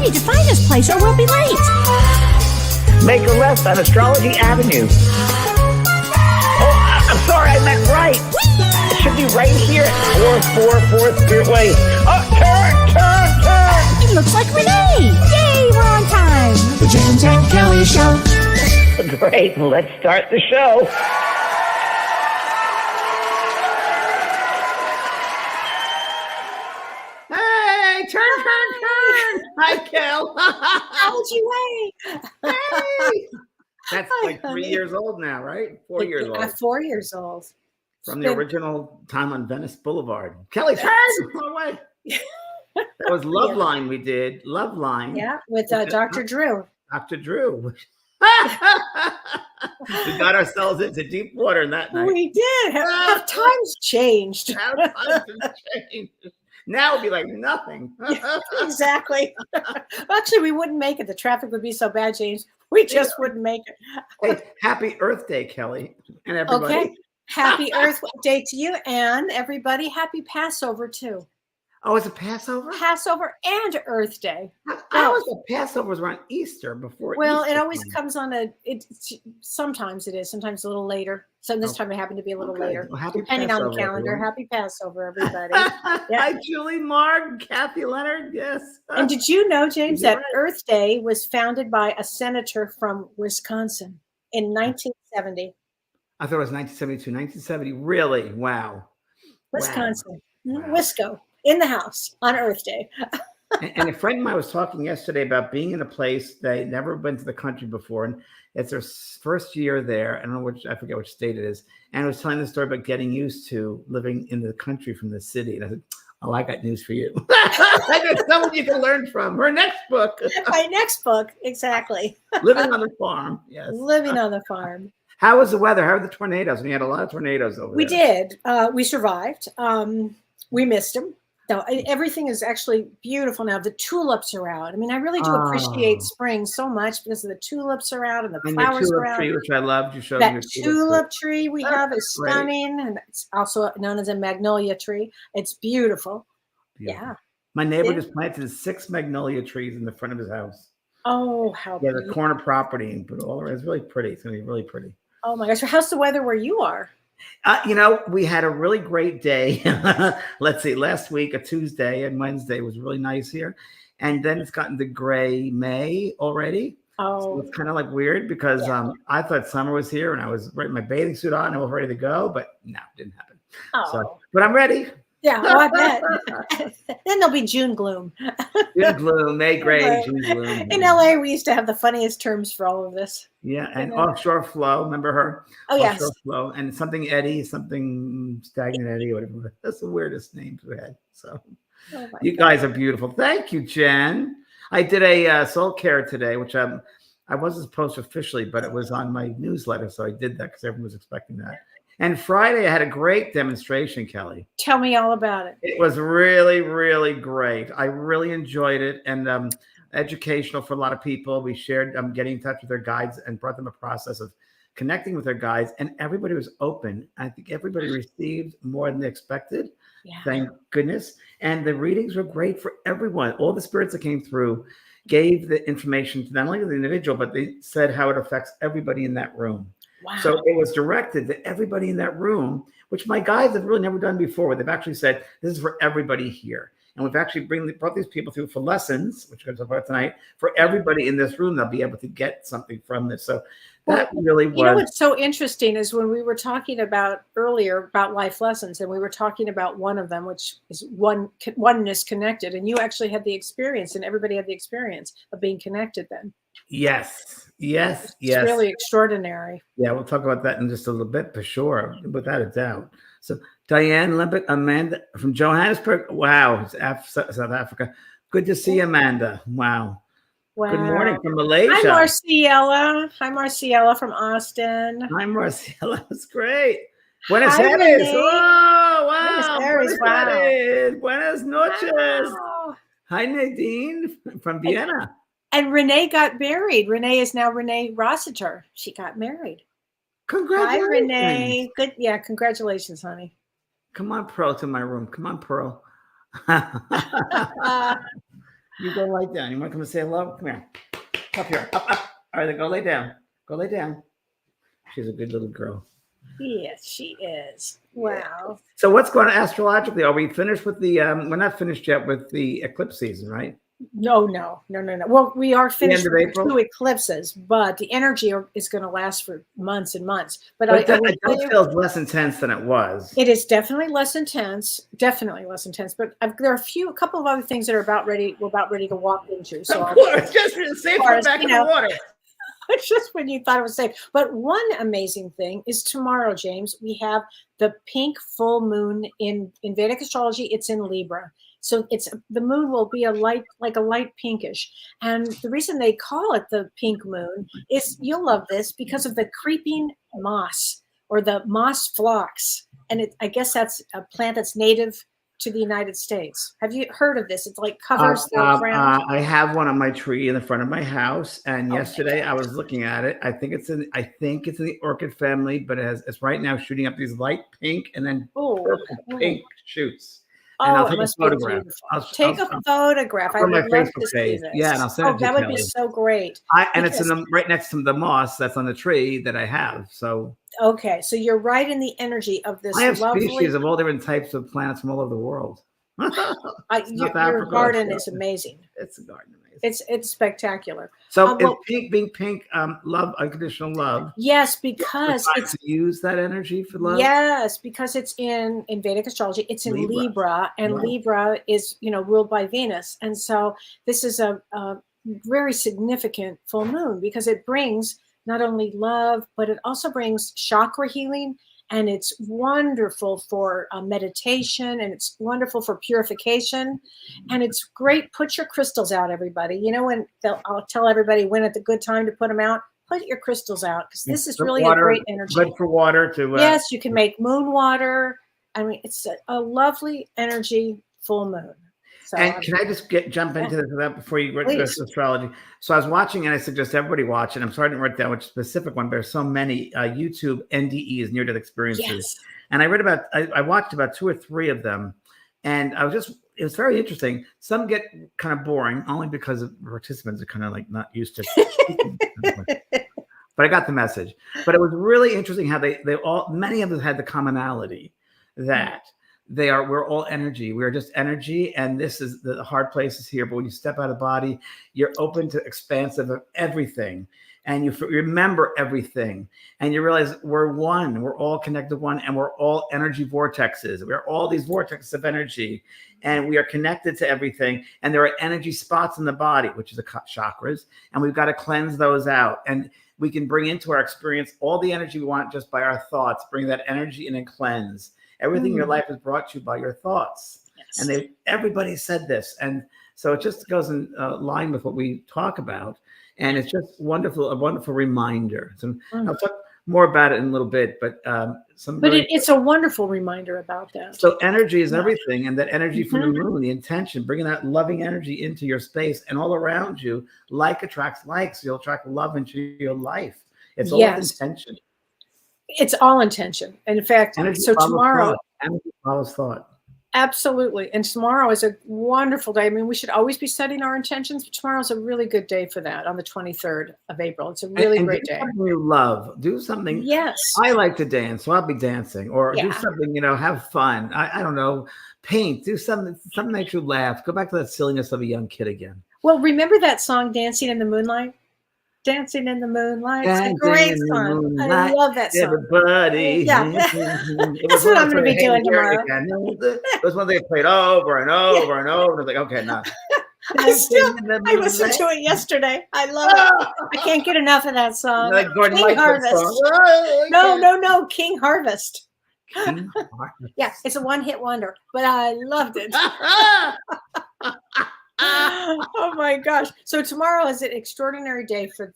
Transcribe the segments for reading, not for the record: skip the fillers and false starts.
need to find this place or we'll be late. Make a left on Astrology Avenue. Oh, I'm sorry, I meant right. It should be right here at 444 Spirit Way. Oh, turn! It looks like Renee. Yay, we're on time. The James and Kellee Show. Great, let's start the show. Hey, turn. Hi, Kel. How'd you wait? Hey. That's like 3 years old now, right? 4 years old. 4 years old. From the original time on Venice Boulevard. Kellee, turn! Go away. That was Love Line we did. Love Line. Yeah, with Dr. Drew. Dr. Drew. We got ourselves into deep water that night. We did. How times changed. How times have changed. Now it'd be like nothing. Exactly. Actually, we wouldn't make it. The traffic would be so bad, James. We just wouldn't make it. Hey, happy Earth Day, Kellee, and everybody. Okay. Happy Earth Day to you and everybody. Happy Passover, too. Oh, is it Passover? Passover and Earth Day. I always thought Passover was around Easter before. Well, Easter it always time. comes on sometimes it is, sometimes a little later. So this time it happened to be a little later. Well, happy Depending Passover, on the calendar. everyone. Happy Passover, everybody. Hi, Julie Marg, Kathy Leonard. Yes. And did you know, James, You're that right. Earth Day was founded by a senator from Wisconsin in 1970? I thought it was 1972. 1970. Really? Wow. Wisconsin. Wow. Wisco. In the house on Earth Day. And a friend of mine was talking yesterday about being in a place they never been to the country before, and it's their first year there. I don't know I forget which state it is. And I was telling the story about getting used to living in the country from the city. And I said, "Oh, I got news for you. I got someone you can learn from." Her next book. My next book, exactly. Living on the farm. Yes. Living on the farm. How was the weather? How were the tornadoes? We had a lot of tornadoes over there. We did. We survived. We missed them. No, everything is actually beautiful now. The tulips are out. I mean, I really do appreciate spring so much because the tulips are out and the flowers are out. Tree, which I loved. You showed that me tulip tree we have is great. stunning, and it's also known as a magnolia tree. It's beautiful. Yeah. My neighbor just planted 6 magnolia trees in the front of his house. Oh, how Yeah, the beautiful. corner property and put all around. It's really pretty. It's going to be really pretty. Oh my gosh. How's the weather where you are? We had a really great day. Let's see, last week, a Tuesday and Wednesday was really nice here. And then it's gotten to gray May already. Oh, So it's kind of like weird because I thought summer was here and I was ready my bathing suit on and I was ready to go, but no, it didn't happen. oh. So, but I'm ready. Yeah, oh, I bet. Then there'll be June gloom. June gloom, May gray, June gloom. In LA, we used to have the funniest terms for all of this. Yeah, and offshore flow, remember her? Oh, yes. Offshore flow, and something Eddie, something stagnant Eddie, whatever. That's the weirdest names we had. So Oh my you God. guys are beautiful. Thank you, Jen. I did a soul care today, which I wasn't supposed to officially, but it was on my newsletter, so I did that because everyone was expecting that. And Friday, I had a great demonstration, Kellee. Tell me all about it. It was really, really great. I really enjoyed it and educational for a lot of people. We shared getting in touch with their guides and brought them a process of connecting with their guides. And everybody was open. I think everybody received more than they expected. Yeah. Thank goodness. And the readings were great for everyone. All the spirits that came through gave the information to not only the individual, but they said how it affects everybody in that room. Wow. So it was directed to everybody in that room, which my guides have really never done before, where they've actually said, this is for everybody here. And we've actually brought these people through for lessons, which comes up tonight. For everybody in this room, they'll be able to get something from this. So that really was. You know what's so interesting is when we were talking about earlier about life lessons, and we were talking about one of them, which is oneness connected, and you actually had the experience, and everybody had the experience of being connected then. Yes. It's really extraordinary. Yeah, we'll talk about that in just a little bit for sure, without a doubt. So Diane Limbeck, Amanda from Johannesburg. Wow, South Africa. Good to see Amanda. Wow. Wow. Good morning from Malaysia. Hi, Marciela. Hi, Marciela from Austin. Hi, Marcella. That's great. Buenos Hi, Aires. Renee. Oh, wow. Buenos Aires, wow. Aires. Buenas noches. Wow. Hi, Nadine from Vienna. And Renee got married. Renee is now Renee Rossiter. She got married. Congratulations. Hi, Renee. Good. Yeah, congratulations, honey. Come on, Pearl, to my room. Come on, Pearl. You go lie down. You want to come and say hello? Come here. Up here. Up, up. All right, then go lay down. Go lay down. She's a good little girl. Yes, she is. Wow. So what's going on astrologically? Are we finished with the we're not finished yet with the eclipse season, right? No. Well, we are finished end of with April? 2 eclipses, but the energy is going to last for months and months. But But I will it tell does you, feel less intense than it was. it is definitely less intense. Definitely less intense. But there are a couple of other things that are about ready to walk into. So Of course, just safe course, back you in the know. water. It's just when you thought it was safe. But one amazing thing is tomorrow, James, we have the pink full moon in Vedic astrology. It's in Libra. So the moon will be a light pinkish. And the reason they call it the pink moon is, you'll love this, because of the creeping moss, or the moss phlox. And I guess that's a plant that's native to the United States. Have you heard of this? It's like covers the ground. I have one on my tree in the front of my house, and Oh my yesterday I was gosh. looking at it. I think it's in the orchid family, but it's right now shooting up these light pink and then Oh, purple pink shoots. oh, And I'll it take a must be photograph. beautiful. Take a photograph. I on my would love Facebook to see page. this. Yeah, and I'll send it to that would be Kelly. so great. And it's in right next to the moss that's on the tree that I have. So Okay, so you're right in the energy of this I have lovely. species of all different types of plants from all over the world. Your garden is amazing. It's a garden, amazing. It's spectacular. So is well, pink being pink, love, unconditional love? yes, because it's to use that energy for love. Yes, because it's in Vedic astrology. It's in Libra, and Wow. Libra is ruled by Venus, and so this is a very significant full moon, because it brings not only love, but it also brings chakra healing. And it's wonderful for meditation, and it's wonderful for purification, and it's great. Put your crystals out, everybody. I'll tell everybody when it's a good time to put them out. Put your crystals out, because this is really a great energy. Good for water to. Yes, you can make moon water. I mean, it's a lovely energy full moon. So, and can I just jump into this before you go to astrology? So I was watching, and I suggest everybody watch it. I'm sorry I didn't write down which specific one, but there's so many YouTube NDEs, near-death experiences. Yes. And I watched about 2 or 3 of them, and it was very interesting. Some get kind of boring, only because the participants are kind of like not used to speaking. But I got the message. But it was really interesting how many of them had the commonality that we're all energy. We are just energy. And this is the hard places here. But when you step out of the body, you're open to expansive of everything. And you remember everything. And you realize we're one. We're all connected one. And we're all energy vortexes. We're all these vortexes of energy. And we are connected to everything. And there are energy spots in the body, which is the chakras. And we've got to cleanse those out. And we can bring into our experience all the energy we want just by our thoughts. Bring that energy in and cleanse. Everything in your life is brought to you by your thoughts. Yes. And everybody said this. And so it just goes in line with what we talk about. And it's just a wonderful reminder. So I'll talk more about it in a little bit, but it's a wonderful reminder about that. So energy is everything. And that energy from the moon, the intention, bringing that loving energy into your space and all around you. Like attracts like, so you'll attract love into your life. It's all intention. It's all intention. And in fact, so tomorrow, energy follows thought. Absolutely. And tomorrow is a wonderful day. I mean, we should always be setting our intentions, but tomorrow is a really good day for that, on the 23rd of April. It's a really great day. Something you love. Do something. Yes. I like to dance, so I'll be dancing. Or do something, have fun. I don't know. Paint. Do something that makes you laugh. Go back to that silliness of a young kid again. Well, remember that song, Dancing in the Moonlight? Dancing in the Moonlight. It's a great song. I love that song. Everybody. Yeah. That's what I'm going to be doing tomorrow. It was one they played over and over and over. Like, okay, no. I listened to it yesterday. I love it. I can't get enough of that song. Like Gordon King Harvest. No, King Harvest. King Harvest. Yeah, it's a one-hit wonder, but I loved it. Oh my gosh. So tomorrow is an extraordinary day for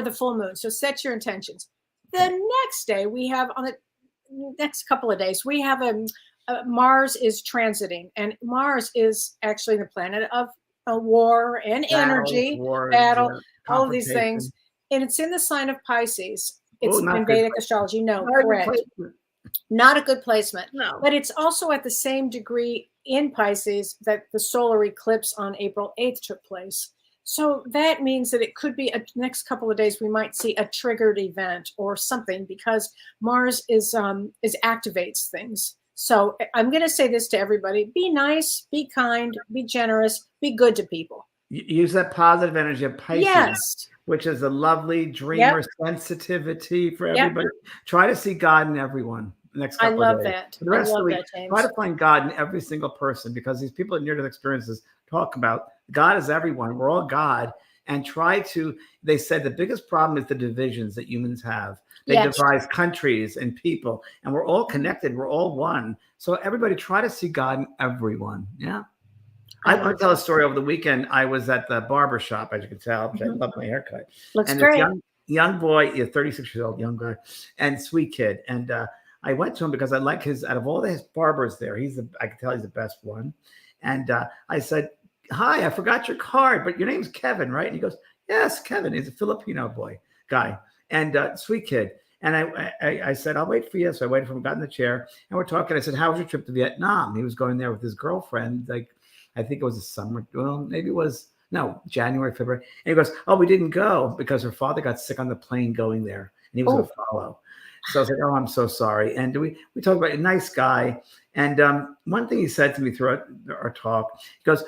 the full moon. So set your intentions. The next day we have, on the next couple of days, we have Mars is transiting, and Mars is actually the planet of war and energy, battle, all of these things. And it's in the sign of Pisces. It's in Vedic astrology. No, correct. Not a good placement. No. But it's also at the same degree in Pisces that the solar eclipse on April 8th took place. So that means that it could be a next couple of days we might see a triggered event or something, because Mars is activates things. So I'm going to say this to everybody: be nice, be kind, be generous, be good to people. Use that positive energy of Pisces, Yes. which is a lovely dreamer sensitivity for everybody. Try to see God in everyone. Next couple I love of days. that. For the rest I love of the week, that, James. try to find God in every single person, because these people in near-death experiences talk about God is everyone. We're all God. And try to, they said the biggest problem is the divisions that humans have. They divide countries and people, and we're all connected. We're all one. So everybody try to see God in everyone. Yeah. I want to tell a story. Over the weekend, I was at the barber shop, as you can tell. I love my haircut. Looks and great. This young boy, 36 years old, young guy, and sweet kid. And I went to him because I like his, out of all his barbers there, I can tell he's the best one. And I said, "Hi, I forgot your card, but your name's Kevin, right?" And he goes, "Yes, Kevin." He's a Filipino guy, and sweet kid. And I said, "I'll wait for you." So I waited for him, got in the chair, and we're talking. I said, "How was your trip to Vietnam?" He was going there with his girlfriend. Like, I think it was a summer. Well, maybe it was January, February. And he goes, "Oh, we didn't go because her father got sick on the plane going there, and he was going to follow." So I was like, "Oh, I'm so sorry." And we talked about a nice guy. And one thing he said to me throughout our talk, he goes,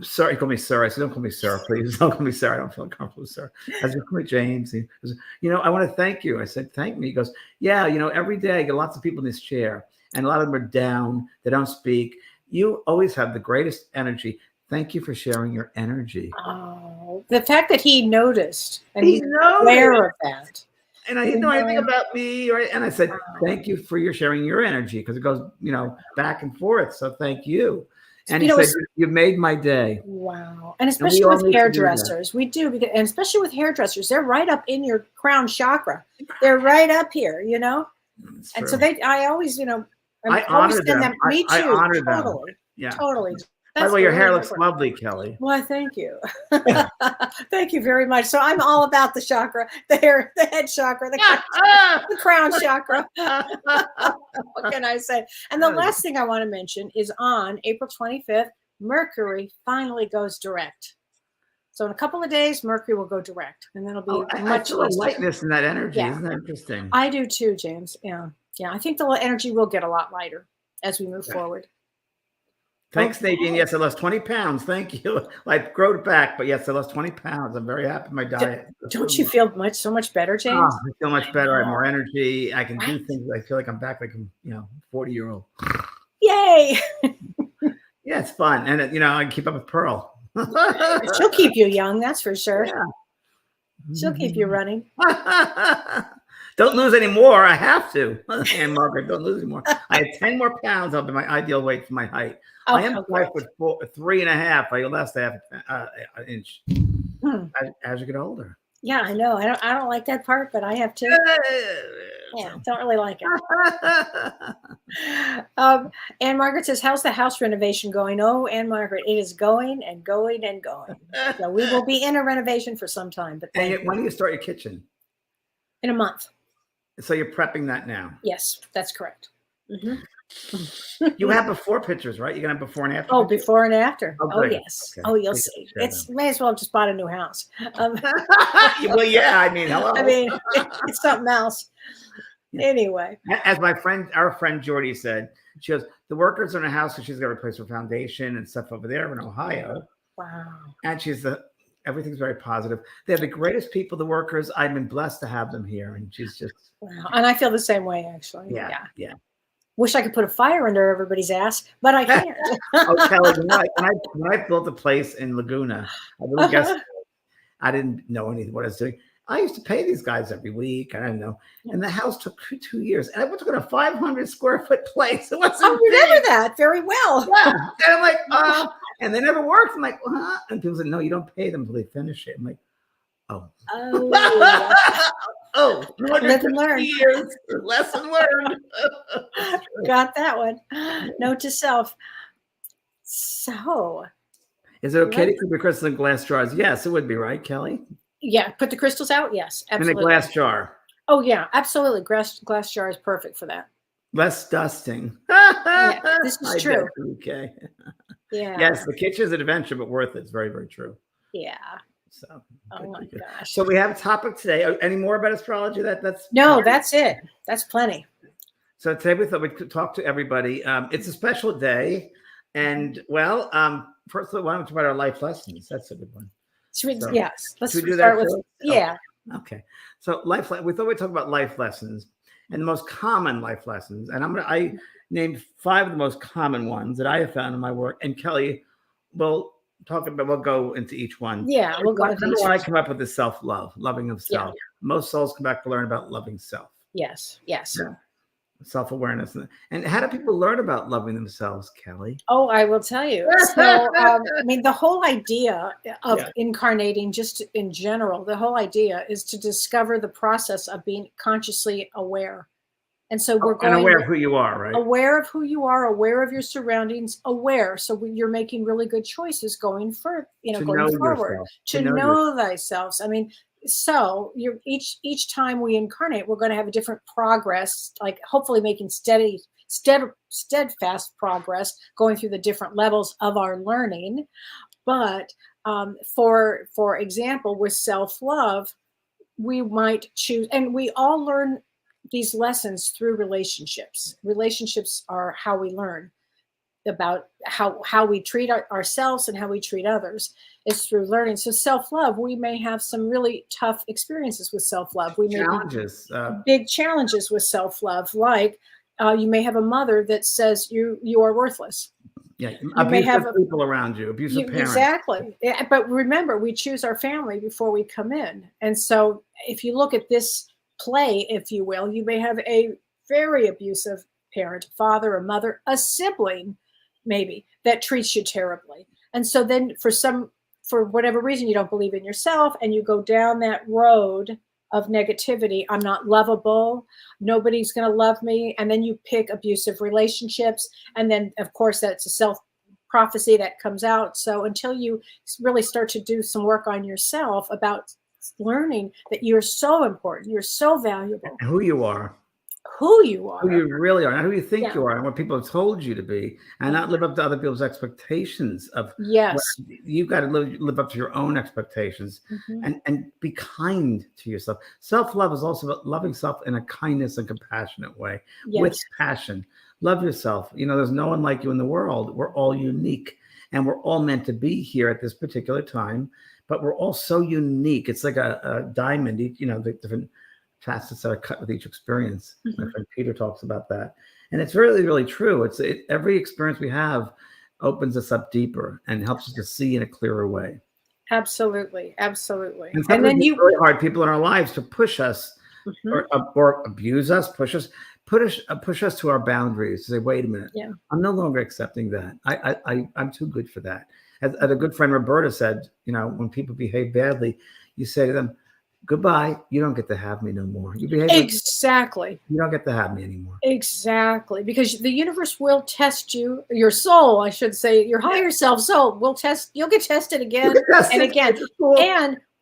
"Sorry," he called me sir. I said, "Don't call me sir, please. Don't call me sir. I don't feel comfortable with sir." I said, "Call me James." He goes, "I want to thank you." I said, "Thank me." He goes, "Yeah, every day I get lots of people in this chair, and a lot of them are down. They don't speak. You always have the greatest energy. Thank you for sharing your energy." Oh, the fact that he noticed and He's aware of that. And I didn't know anything about me, right? And I said, "Thank you for sharing your energy," because it goes, back and forth. So thank you. And he said, "You made my day." Wow. And especially with hairdressers, we do, because, and especially with hairdressers, they're right up in your crown chakra. They're right up here, And so I always, I honor them. Me too. I honor totally. them. Yeah. Totally. By the way, your hair looks lovely, Kellee. Well, thank you. Thank you very much. So I'm all about the chakra, the head chakra, the crown chakra. What can I say? And the last thing I want to mention is on April 25th, Mercury finally goes direct. So in a couple of days, Mercury will go direct, and that'll be much easier. Lightness in that energy. Isn't that interesting? I do too, James. Yeah. I think the energy will get a lot lighter as we move forward. Thanks, Nadine. Yes, I lost 20 pounds. Thank you. I grew it back, but yes, I lost 20 pounds. I'm very happy with my diet. Don't you feel so much better, James? I feel much better. I have more energy. I can do things. I feel like I'm back like I'm, 40-year-old. Yay! Yeah, it's fun. And, I can keep up with Pearl. She'll keep you young, that's for sure. Yeah. She'll keep you running. Don't lose any more. I have to. And Margaret, don't lose any more. I had 10 more pounds. I'll be my ideal weight for my height. I am 5'3.5". I lost half an inch as you get older. Yeah, I know. I don't like that part, but I have to. Yeah, don't really like it. Anne Margaret says, "How's the house renovation going?" Oh, Anne Margaret, it is going and going and going. So we will be in a renovation for some time. But when do you start your kitchen? In a month. So you're prepping that now? Yes, that's correct. Mm-hmm. You have before pictures, right? You're gonna have before and after. Oh, before and after. Oh, yes. Okay. Oh, you'll see. May as well have just bought a new house. Well, yeah. I mean, hello. I mean, it's something else. Anyway, as our friend Jordy said, she goes, "The workers are in a house because she's got to replace her foundation and stuff over there in Ohio." Wow. And everything's very positive. They're the greatest people, the workers. I've been blessed to have them here, and she's just wow. And I feel the same way, actually. Yeah. Wish I could put a fire under everybody's ass, but I can't. Kellee, when I built a place in Laguna, I didn't know anything what I was doing. I used to pay these guys every week. I don't know. And the house took 2 years. And I went to a 500 square foot place. It wasn't I remember that very well. Yeah. And I'm like, and they never worked. I'm like, huh? And people said, "No, you don't pay them until they finish it." I'm like, oh. Oh, live and learn. Years. Lesson learned. Got that one. Note to self. So, is it okay to keep your crystals in glass jars? Yes, it would be, right, Kellee? Yeah, put the crystals out. Yes, absolutely. In a glass jar. Oh yeah, absolutely. Glass jar is perfect for that. Less dusting. Yeah, this is I true. guess, okay. Yeah. Yes, the kitchen is an adventure, but worth it. It's very, very true. Yeah. So, Oh my gosh. So we have a topic today. Any more about astrology? That's No, that's it. That's plenty. So today we thought we could talk to everybody. It's a special day, and well, first of all, why don't we talk about our life lessons? That's a good one. Yes, let's should we do start that with too? yeah. Okay. So we thought we'd talk about life lessons and the most common life lessons. And I named 5 of the most common ones that I have found in my work. And Kellee will we'll go into each one. Yeah, we'll go into Number each one, I one. come up with the self-love, loving of self. Yeah. Most souls come back to learn about loving self. Yes. Yes. Yeah. Self-awareness. And how do people learn about loving themselves, Kellee? Oh, I will tell you. So, I mean, the whole idea of incarnating, just in general, the whole idea is to discover the process of being consciously aware. And so we're going aware of who you are, right? Aware of who you are, aware of your surroundings, aware. So you're making really good choices going forward, going forward. To know thyself. I mean, so you're each time we incarnate, we're going to have a different progress, like hopefully making steadfast progress, going through the different levels of our learning. But for example, with self-love, we might choose, and we all learn these lessons through relationships. Relationships are how we learn about how we treat ourselves and how we treat others. It's through learning. So self-love, we may have some really tough experiences with self-love. We may challenges, big challenges with self-love, like you may have a mother that says you are worthless. Yeah, you may have people around you, abusive parents. Exactly. But remember, we choose our family before we come in. And so if you look at this play, if you will, you may have a very abusive parent, father or mother, a sibling, maybe, that treats you terribly. And so then for whatever reason, you don't believe in yourself and you go down that road of negativity. I'm not lovable. Nobody's going to love me. And then you pick abusive relationships. And then, of course, that's a self-prophecy that comes out. So until you really start to do some work on yourself about learning that you're so important, you're so valuable. Who you are. Who you are. Who you really are, not who you think you are, and what people have told you to be, and not live up to other people's expectations of. Yes. You've got to live up to your own expectations, and be kind to yourself. Self-love is also about loving self in a kindness and compassionate way, with passion. Love yourself. There's no one like you in the world. We're all unique, and we're all meant to be here at this particular time, but we're all so unique. It's like a diamond, the different facets that are cut with each experience. My friend Peter talks about that, and it's really, really true. Every experience we have opens us up deeper and helps us to see in a clearer way. Absolutely. And then it's really hard people in our lives to push us or abuse us, push us to our boundaries. Say, wait a minute, I'm no longer accepting that. I'm too good for that. As a good friend Roberta said, when people behave badly, you say to them, goodbye. You don't get to have me no more. You behave exactly. You don't get to have me anymore. Exactly, because the universe will test you. Your soul, I should say, your higher self soul will test. You'll get tested again and again,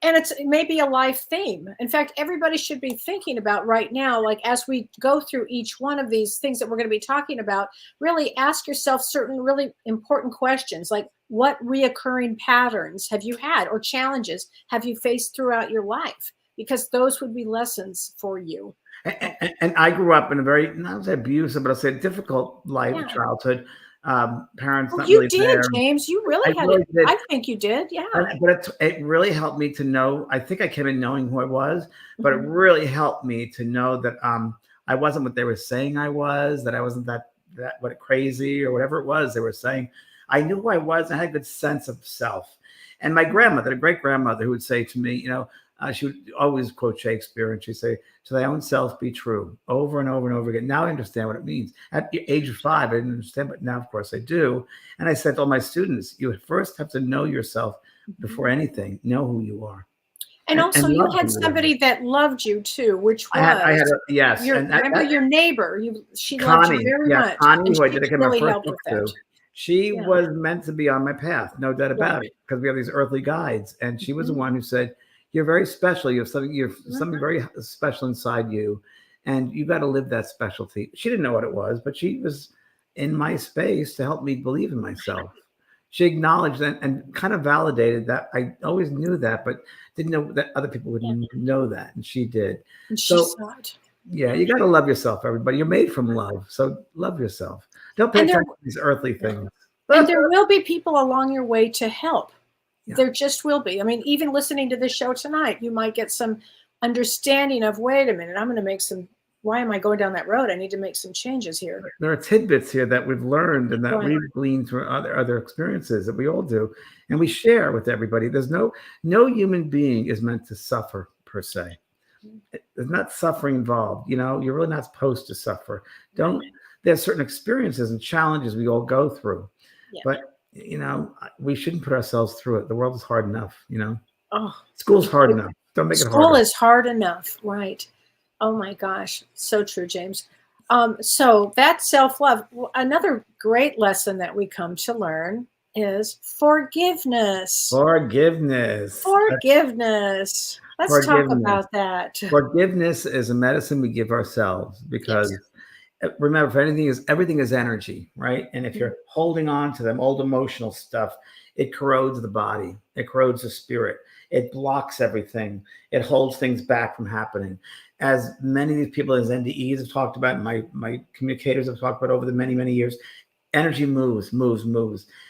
and it's maybe a life theme. In fact, everybody should be thinking about right now, like as we go through each one of these things that we're going to be talking about, really ask yourself certain really important questions, like what reoccurring patterns have you had or challenges have you faced throughout your life? Because those would be lessons for you. And I grew up in a very, not say abusive, but I'll say difficult childhood. Parents not you really did, there. James. You really had it. I think you did. Yeah. But it really helped me to know. I think I came in knowing who I was, but it really helped me to know that I wasn't what they were saying I was. That I wasn't that what crazy or whatever it was they were saying. I knew who I was. I had a good sense of self. And my grandmother, a great grandmother, who would say to me, she would always quote Shakespeare, and she'd say, "To thy own self be true," over and over and over again. Now I understand what it means. At the age of 5, I didn't understand, but now, of course, I do. And I said to all my students, you first have to know yourself before anything. Know who you are. And also, you had somebody that loved you too, which was yes. Remember your neighbor? She loved you very much. Connie, who I did my really first book to. She was meant to be on my path, no doubt about it, because we have these earthly guides, and she was the one who said, "You're very special. You have something. You're something very special inside you, And you got to live that specialty. She didn't know what it was, but she was in my space to help me believe in myself. She acknowledged and kind of validated that I always knew that, but didn't know that other people would know that. And she did. And she saw it. Yeah, you got to love yourself, everybody. You're made from love. So love yourself. Don't pay attention to these earthly things. And there will be people along your way to help. Yeah. There just will be. I mean, even listening to this show tonight, you might get some understanding of, wait a minute, I'm going to make some, why am I going down that road? I need to make some changes here. There are tidbits here that we've learned and that we've gleaned through other experiences that we all do. And we share with everybody. There's no human being is meant to suffer per se. There's not suffering involved. You know, you're really not supposed to suffer. There's certain experiences and challenges we all go through. Yeah. But, you know, we shouldn't put ourselves through it. The world is hard enough, you know. Oh, school's hard enough. Don't make it harder. School is hard enough, right? Oh my gosh, so true, James. So that self-love, another great lesson that we come to learn is forgiveness. Forgiveness. Let's talk about that. Forgiveness is a medicine we give ourselves because remember, everything is energy, right? And if you're holding on to them old emotional stuff, it corrodes the body. It corrodes the spirit. It blocks everything. It holds things back from happening. As many of these people as NDEs have talked about, my communicators have talked about over the many, many years, energy moves.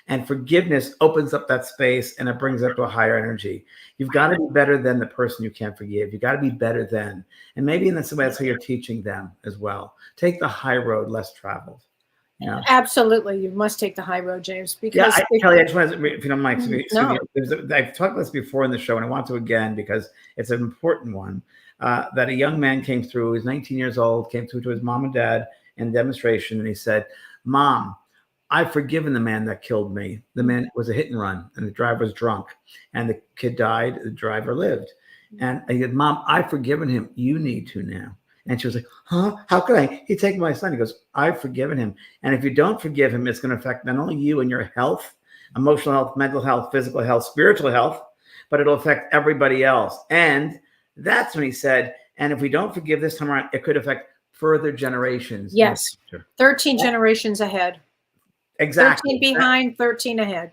And forgiveness opens up that space and it brings it up to a higher energy. You've got to be better than the person you can't forgive. You got to be better than. And maybe in this way, that's how you're teaching them as well. Take the high road, less traveled. Yeah. Absolutely. You must take the high road, James. Because Kellee, I just want to, if you don't mind, I've talked about this before in the show and I want to again because it's an important one. That a young man came through, he was 19 years old, came through to his mom and dad in demonstration, and he said, "Mom, I've forgiven the man that killed me. The man was a hit and run, and the driver was drunk, and the kid died, the driver lived." And he said, "Mom, I've forgiven him. You need to now." And she was like, "Huh? How could I? He take my son." He goes, "I've forgiven him. And if you don't forgive him, it's going to affect not only you and your health, emotional health, mental health, physical health, spiritual health, but it'll affect everybody else." And that's when he said, "And if we don't forgive this time around, it could affect further generations." Yes. 13 generations ahead. Exactly. 13 behind, 13 ahead.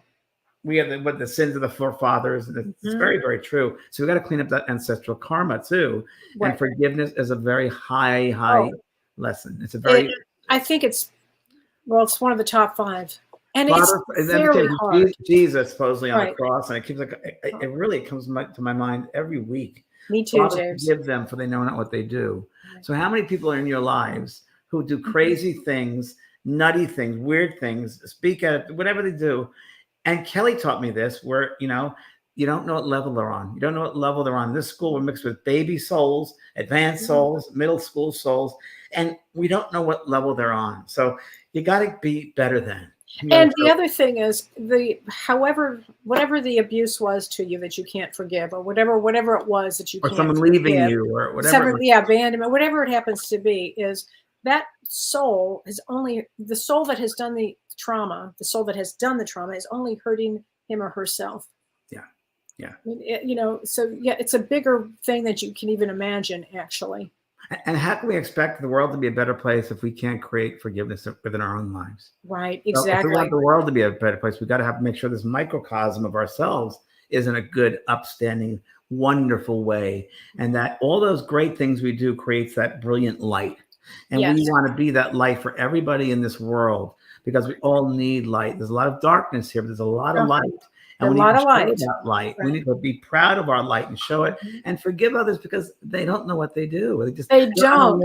We have the sins of the forefathers. It's very, very true. So we got to clean up that ancestral karma too. Right. And forgiveness is a very high lesson. It's a very. I think it's one of the top 5. And it's very hard. Jesus supposedly on the cross, and it keeps it really comes to my mind every week. Me too, Father, James. Forgive them, for they know not what they do. Right. So how many people are in your lives who do crazy things, nutty things, weird things, speak at whatever they do? And Kellee taught me this, where you don't know what level they're on. You don't know what level they're on. This school, we're mixed with baby souls, advanced souls, middle school souls, and we don't know what level they're on. So you got to be better than. And the other thing is whatever the abuse was to you that you can't forgive, or whatever it was that you can't forgive, or someone leaving you, or whatever, abandonment, whatever it happens to be, is that soul is only the soul that has done the trauma. The soul that has done the trauma is only hurting him or herself. Yeah. I mean, it's a bigger thing than you can even imagine, actually. And how can we expect the world to be a better place if we can't create forgiveness within our own lives? Right, exactly. So if we want the world to be a better place, we got to make sure this microcosm of ourselves is in a good, upstanding, wonderful way. And that all those great things we do creates that brilliant light. And we want to be that light for everybody in this world because we all need light. There's a lot of darkness here, but there's a lot of light. And we need to show that light. Right. We need to be proud of our light and show it and forgive others because they don't know what they do. They don't.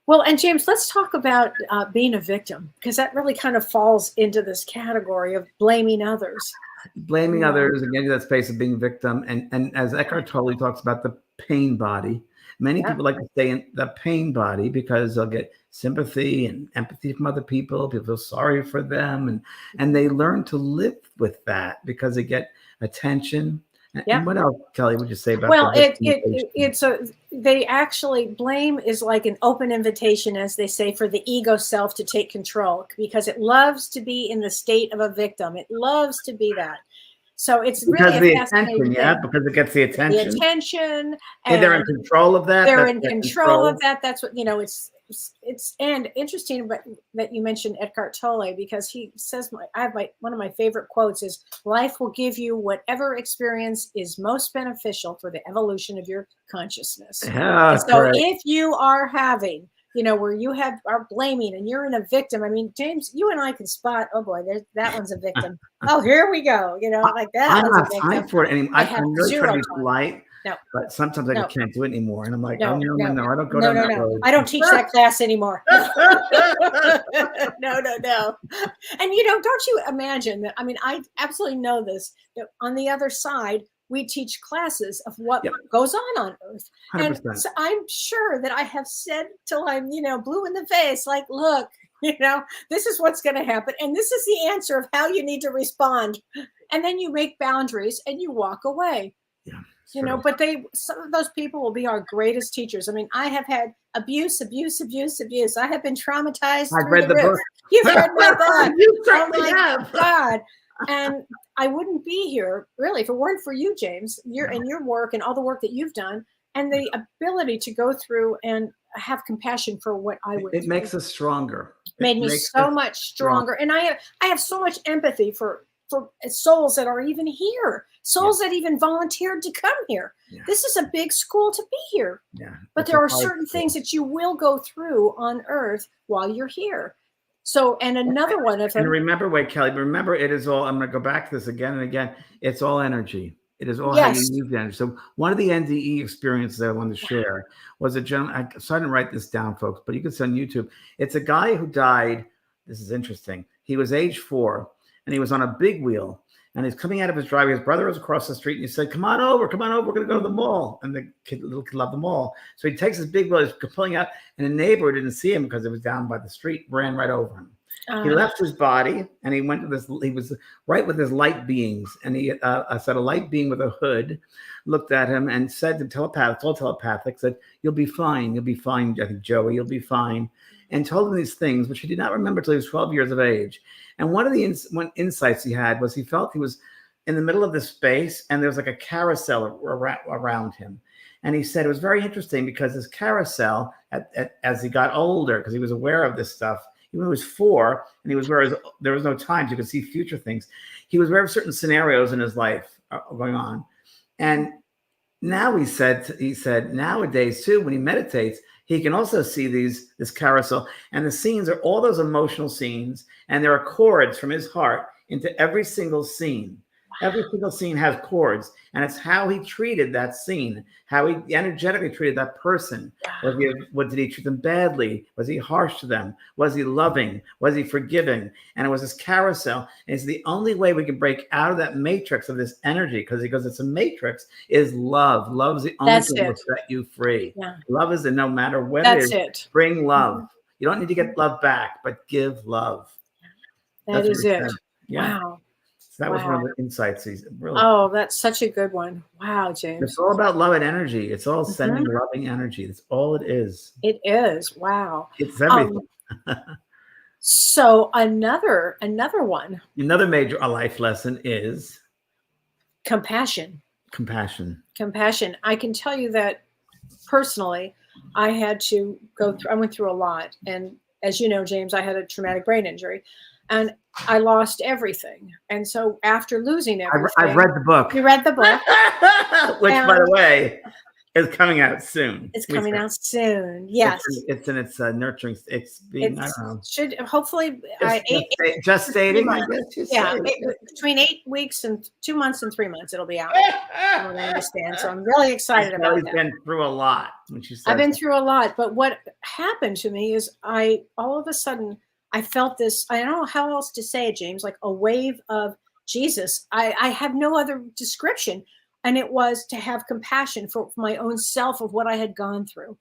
Well, and James, let's talk about being a victim, because that really kind of falls into this category of blaming others. Blaming others, again, that space of being victim. And as Eckhart Tolle talks about the pain body, many people like to stay in the pain body because they'll get sympathy and empathy from other people. People feel sorry for them. And they learn to live with that because they get attention. And what else, Kellee, would you say about they actually, blame is like an open invitation, as they say, for the ego self to take control, because it loves to be in the state of a victim. It loves to be that. So it's Because really the a fascinating attention, yeah, thing. because it gets the The attention. attention, And they're in and control of that. they're That's in their control of that. That's what, it's and interesting that you mentioned Eckhart Tolle, because he says, one of my favorite quotes is, life will give you whatever experience is most beneficial for the evolution of your consciousness. Yeah, And so correct. if you are having, where you are blaming and you're in a victim, I mean, James, you and I can spot, oh boy, that one's a victim. Oh, here we go. Like that I one's don't a have time victim. for it anymore. I I have really try to zero be time. polite, No, but sometimes I no. just can't do it anymore. And I'm like, oh, No, no, I don't go no, down no, that no. road. I don't teach that class anymore. No, no, no. And don't you imagine that? I mean, I absolutely know this. That on the other side, we teach classes of what Yep. goes on Earth, and 100%. so I'm sure that I have said till I'm blue in the face, like, look, this is what's going to happen, and this is the answer of how you need to respond, and then you make boundaries and you walk away. Yeah. But some of those people will be our greatest teachers. I mean, I have had abuse. I have been traumatized I've through read the roof. book. You've read my book. You Oh certainly my have. God. And I wouldn't be here really if it weren't for you, James, and your work and all the work that you've done, and the ability to go through and have compassion for what I went It through. makes us stronger. Made me so much stronger. And I have so much empathy for souls that are even here, souls that even volunteered to come here. Yeah. This is a big school to be here. Yeah. But there are certain things that you will go through on Earth while you're here. So, and another one of them. And remember, Kellee, remember, it is all, I'm going to go back to this again and again. It's all energy. It is all how you use the energy. So one of the NDE experiences I wanted to share was a gentleman. So I didn't write this down, folks, but you can see on YouTube. It's a guy who died. This is interesting. He was age 4 and he was on a big wheel and he's coming out of his driveway. His brother was across the street and he said, come on over. We're going to go to the mall. And the little kid loved the mall. So he takes his big wheel, he's pulling out, and a neighbor didn't see him because it was down by the street, ran right over him. He left his body and he went to this. He was right with his light beings. And he said a light being with a hood looked at him and said to telepathic, said, you'll be fine. You'll be fine. I think, Joey, you'll be fine. And told him these things, which he did not remember till he was 12 years of age. And one of the insights he had was he felt he was in the middle of this space and there was like a carousel around him. And he said it was very interesting because this carousel, as he got older, because he was aware of this stuff, even when he was 4 and he was aware there was no time, so you could see future things. He was aware of certain scenarios in his life going on. And now he said nowadays too, when he meditates, he can also see this carousel, and the scenes are all those emotional scenes, and there are chords from his heart into every single scene. Every single scene has chords, and it's how he treated that scene, how he energetically treated that person. Did he treat them badly? Was he harsh to them? Was he loving? Was he forgiving? And it was this carousel. And it's the only way we can break out of that matrix of this energy, because it's a matrix, is love. Love is the only thing that will set you free. Yeah. Love is no matter what it is, bring love. Mm-hmm. You don't need to get love back, but give love. That's it. Yeah. Wow. So that was one of the insights. He's really. Oh, that's such a good one. Wow, James. It's all about love and energy. It's all sending loving energy. That's all it is. It is. Wow. It's everything. So another one. Another major life lesson is compassion. Compassion. I can tell you that personally, I had to go through. I went through a lot, and as you know, James, I had a traumatic brain injury. And I lost everything. And so after losing everything. I've read the book. You read the book? Which, by the way, is coming out soon. It's coming out soon. Yes. It's in its nurturing. It's being, I don't know. Should hopefully. Just stating, I guess. Yeah. Between 8 weeks and 2 months and 3 months, it'll be out. I understand. So I'm really excited about that. I've been through a lot. I've been through a lot. But what happened to me is all of a sudden, I felt this, I don't know how else to say it, James, like a wave of Jesus. I have no other description. And it was to have compassion for my own self of what I had gone through.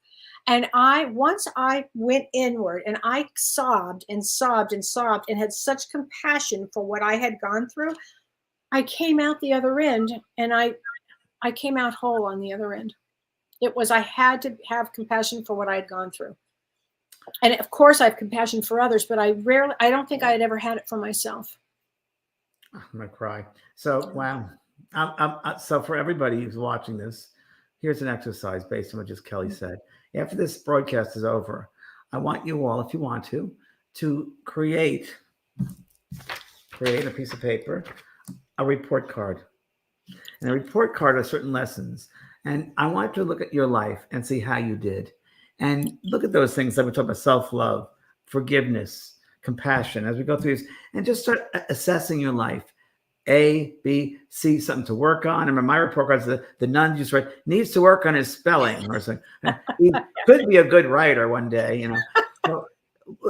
And once I went inward and I sobbed and sobbed and sobbed and had such compassion for what I had gone through, I came out the other end, and I came out whole on the other end. It was, I had to have compassion for what I had gone through. And of course I have compassion for others, but I don't think I had ever had it for myself. I'm gonna cry. So wow. So for everybody who's watching this, here's an exercise based on what just Kellee said. After this broadcast is over, I want you all, if you want to create a piece of paper, a report card. And a report card are certain lessons. And I want you to look at your life and see how you did. And look at those things that we talk about: self-love, forgiveness, compassion, as we go through these, and just start assessing your life. A, B, C, something to work on. I remember my report cards, the nun just write, needs to work on his spelling or something. He could be a good writer one day, you know. So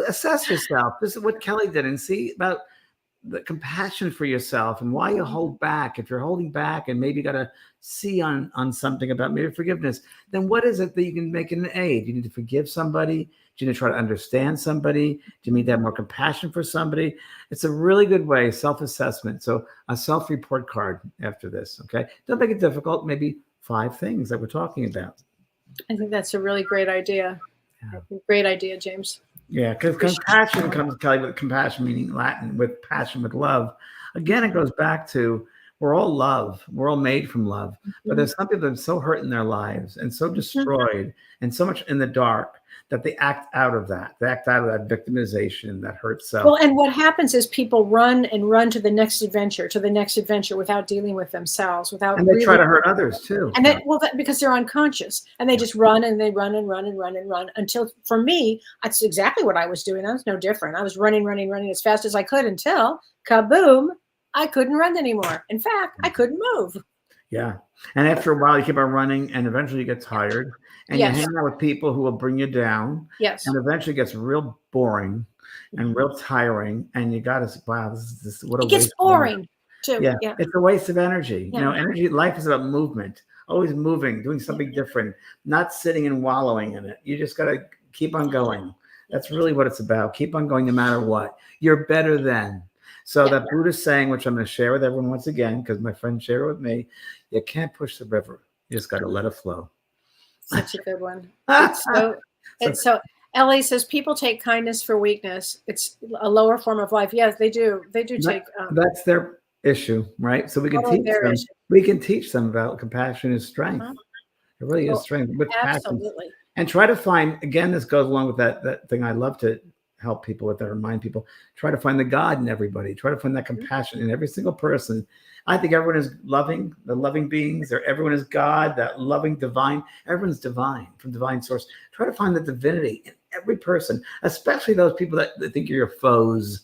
assess yourself. This is what Kellee did, and see about the compassion for yourself and why you hold back. If you're holding back and maybe got to see on something about maybe forgiveness, then what is it that you can make it an A? Do you need to forgive somebody? Do you need to try to understand somebody? Do you need to have more compassion for somebody? It's a really good way, self-assessment. So a self-report card after this, okay? Don't make it difficult. Maybe 5 things that we're talking about. I think that's a really great idea. Yeah. Great idea, James. Yeah, because compassion comes, Kellee, with compassion, meaning Latin, with passion, with love. Again, it goes back to we're all love. We're all made from love. But there's some people that are so hurt in their lives and so destroyed and so much in the dark that they act out of that. They act out of that victimization, that hurt self. Well, and what happens is people run to the next adventure without dealing with themselves, and they try to hurt others too. And then, because they're unconscious, and they just run and they run and run and run and run until, for me, that's exactly what I was doing. I was no different. I was running as fast as I could until, kaboom, I couldn't run anymore. In fact, I couldn't move. Yeah. And after a while, you keep on running, and eventually you get tired, and you hang out with people who will bring you down. Yes. And eventually it gets real boring and real tiring, and you got to, wow, this is what a waste. It gets boring too. Yeah. It's a waste of energy. Yeah. You know, energy, life is about movement, always moving, doing something different, not sitting and wallowing in it. You just got to keep on going. That's really what it's about. Keep on going no matter what. You're better than. So that Buddhist saying, which I'm going to share with everyone once again, because my friend shared it with me, you can't push the river. You just got to let it flow. Such a good one. So Ellie says people take kindness for weakness. It's a lower form of life. Yes, they do. They do take. That's their issue, right? So we can teach them. We can teach them about compassion is strength. It really is strength with absolutely. passion. And try to find, again, this goes along with that thing I love to help people with, that remind people, try to find the God in everybody. Try to find that compassion in every single person. I think everyone is loving, the loving beings, or everyone is God, that loving divine. Everyone's divine, from divine source. Try to find the divinity in every person, especially those people that think you're your foes.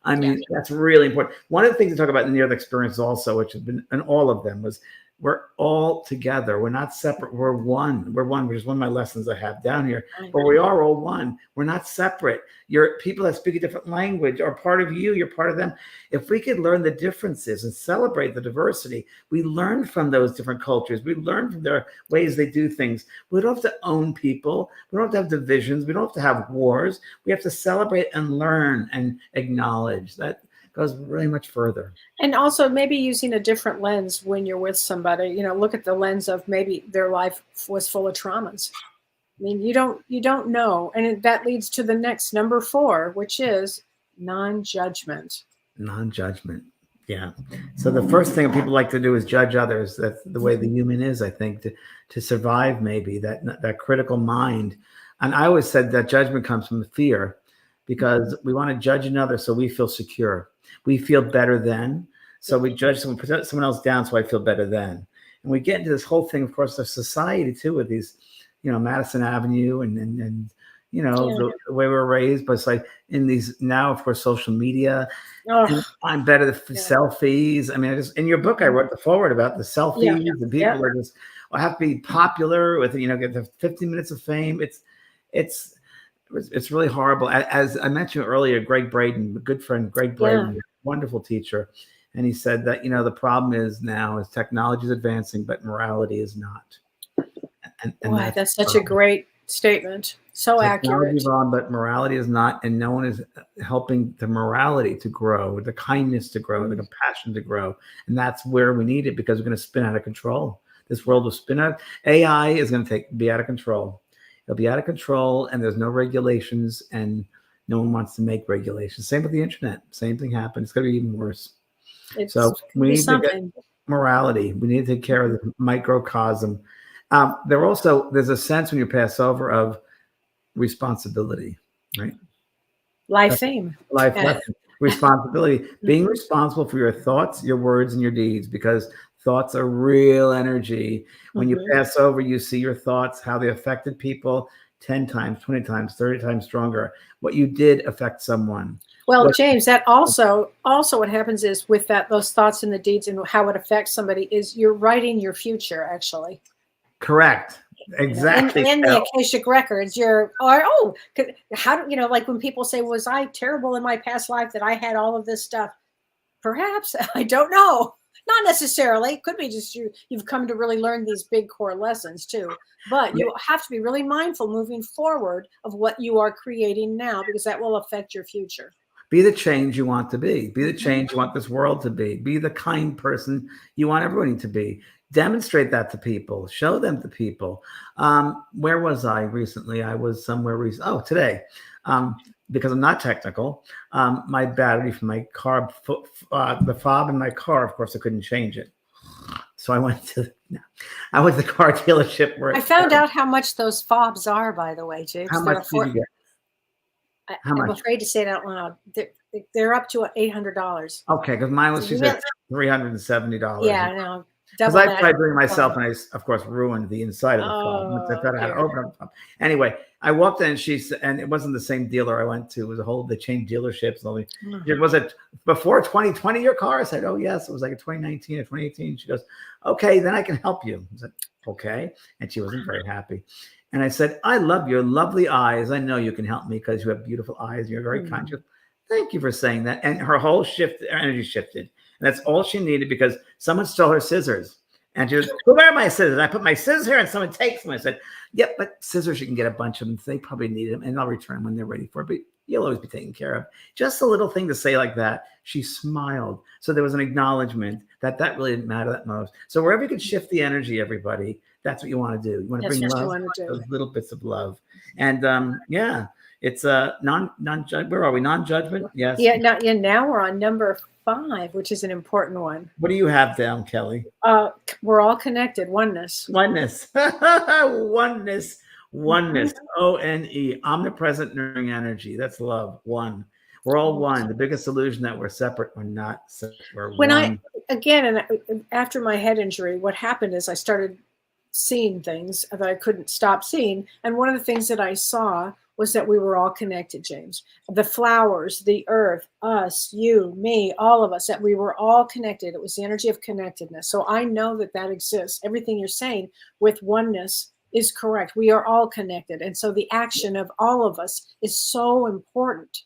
I mean, that's really important. One of the things to talk about in the other experience also, which has been in all of them, was we're all together. We're not separate. We're one. We're one, which is one of my lessons I have down here. But we are all one. We're not separate. You're people that speak a different language are part of you. You're part of them. If we could learn the differences and celebrate the diversity, we learn from those different cultures. We learn from their ways they do things. We don't have to own people. We don't have to have divisions. We don't have to have wars. We have to celebrate and learn and acknowledge. That goes really much further. And also maybe using a different lens when you're with somebody, look at the lens of maybe their life was full of traumas. I mean, you don't know. And that leads to the next number 4, which is non-judgment. Non-judgment. Yeah. So the first thing people like to do is judge others. That's the way the human is, I think, to survive, maybe that critical mind. And I always said that judgment comes from fear, because we want to judge another so we feel secure. We feel better than. So we judge someone, put someone else down so I feel better than. And we get into this whole thing, of course, of society too, with these, Madison Avenue and the way we were raised. But it's like in these now, of course, social media. I'm better for selfies. I mean, in your book, I wrote the forward about the selfies and people are just have to be popular with, get the 15 minutes of fame. It's really horrible. As I mentioned earlier, Greg Braden, a good friend, Greg Braden, wonderful teacher. And he said that, the problem is now is technology is advancing, but morality is not. And that's such a great statement. So accurate. But morality is not, and no one is helping the morality to grow, the kindness to grow, the compassion to grow. And that's where we need it, because we're going to spin out of control. This world will spin out. AI is going to be out of control. It'll be out of control, and there's no regulations, and no one wants to make regulations. Same with the internet. Same thing happened. It's going to be even worse. It's So we be need to get something. morality. We need to take care of the microcosm. There's a sense when you pass over of responsibility, right? Life theme. Life Yeah. lesson. Responsibility. Being Mhm. responsible for your thoughts, your words, and your deeds, because thoughts are real energy. When you Mhm. pass over, you see your thoughts, how they affected people 10 times, 20 times, 30 times stronger. What you did affect someone. Well, What James, that also what happens is with those thoughts and the deeds and how it affects somebody is you're writing your future actually. correct. Exactly. In the Kel. Akashic records, how do like when people say, "Was I terrible in my past life that I had all of this stuff?" Perhaps I don't know. Not necessarily. It could be just you've come to really learn these big core lessons too. But Yeah. you have to be really mindful moving forward of what you are creating now because that will affect your future. Be the change you want to be. Be the Mhm. change you want this world to be. Be the kind person you want everybody to be. Demonstrate that to people. Show them to people. Where was I recently? I was somewhere recently. Oh, today. Because I'm not technical, my battery for my car, the fob in my car, of course, I couldn't change it. So I went to the car dealership where I found out how much those fobs are, by the way, how James. much did you get? How I'm much? afraid to say it out loud. They're up to $800. Okay, because mine was, she said, Really? $370. Yeah, no, Because double I that. tried doing it myself, and I, of course, ruined the inside of the fob. Once I Oh found out how to dear. open it. Anyway, I walked in, and it wasn't the same dealer I went to. It was they changed dealerships. And all Mhm. was it before 2020 your car? I said, oh, yes. It was like a 2019 or 2018. She goes, okay, then I can help you. I said, okay. And she wasn't very happy. And I said, I love your lovely eyes. I know you can help me because you have beautiful eyes. You're very kind. She goes, thank you for saying that. And her whole energy shifted. And that's all she needed because someone stole her scissors. And she goes, well, where are my scissors? I put my scissors here and someone takes them. I said, yep, but scissors, you can get a bunch of them. They probably need them and I'll return them when they're ready for it. But you'll always be taken care of. Just a little thing to say like that. She smiled. So there was an acknowledgement that really didn't matter that most. So wherever you could shift the energy, everybody, that's what you want to do. You want to That's bring what you love, want to do. those little bits of love. And yeah, it's where are we? Non-judgment? Yes. Now we're on number 5, which is an important one. What do you have down, Kelly? We're all connected. Oneness. Oneness. Oneness. Oneness. Mhm. ONE. Omnipresent nurturing energy. That's love. One. We're all one. The biggest illusion that we're separate. We're not separate. We're one. After my head injury, what happened is I started seeing things that I couldn't stop seeing. And one of the things that I saw was that we were all connected, James. The flowers, the earth, us, you, me, all of us, that we were all connected. It was the energy of connectedness. So I know that exists. Everything you're saying with oneness is correct. We are all connected. And so the action of all of us is so important.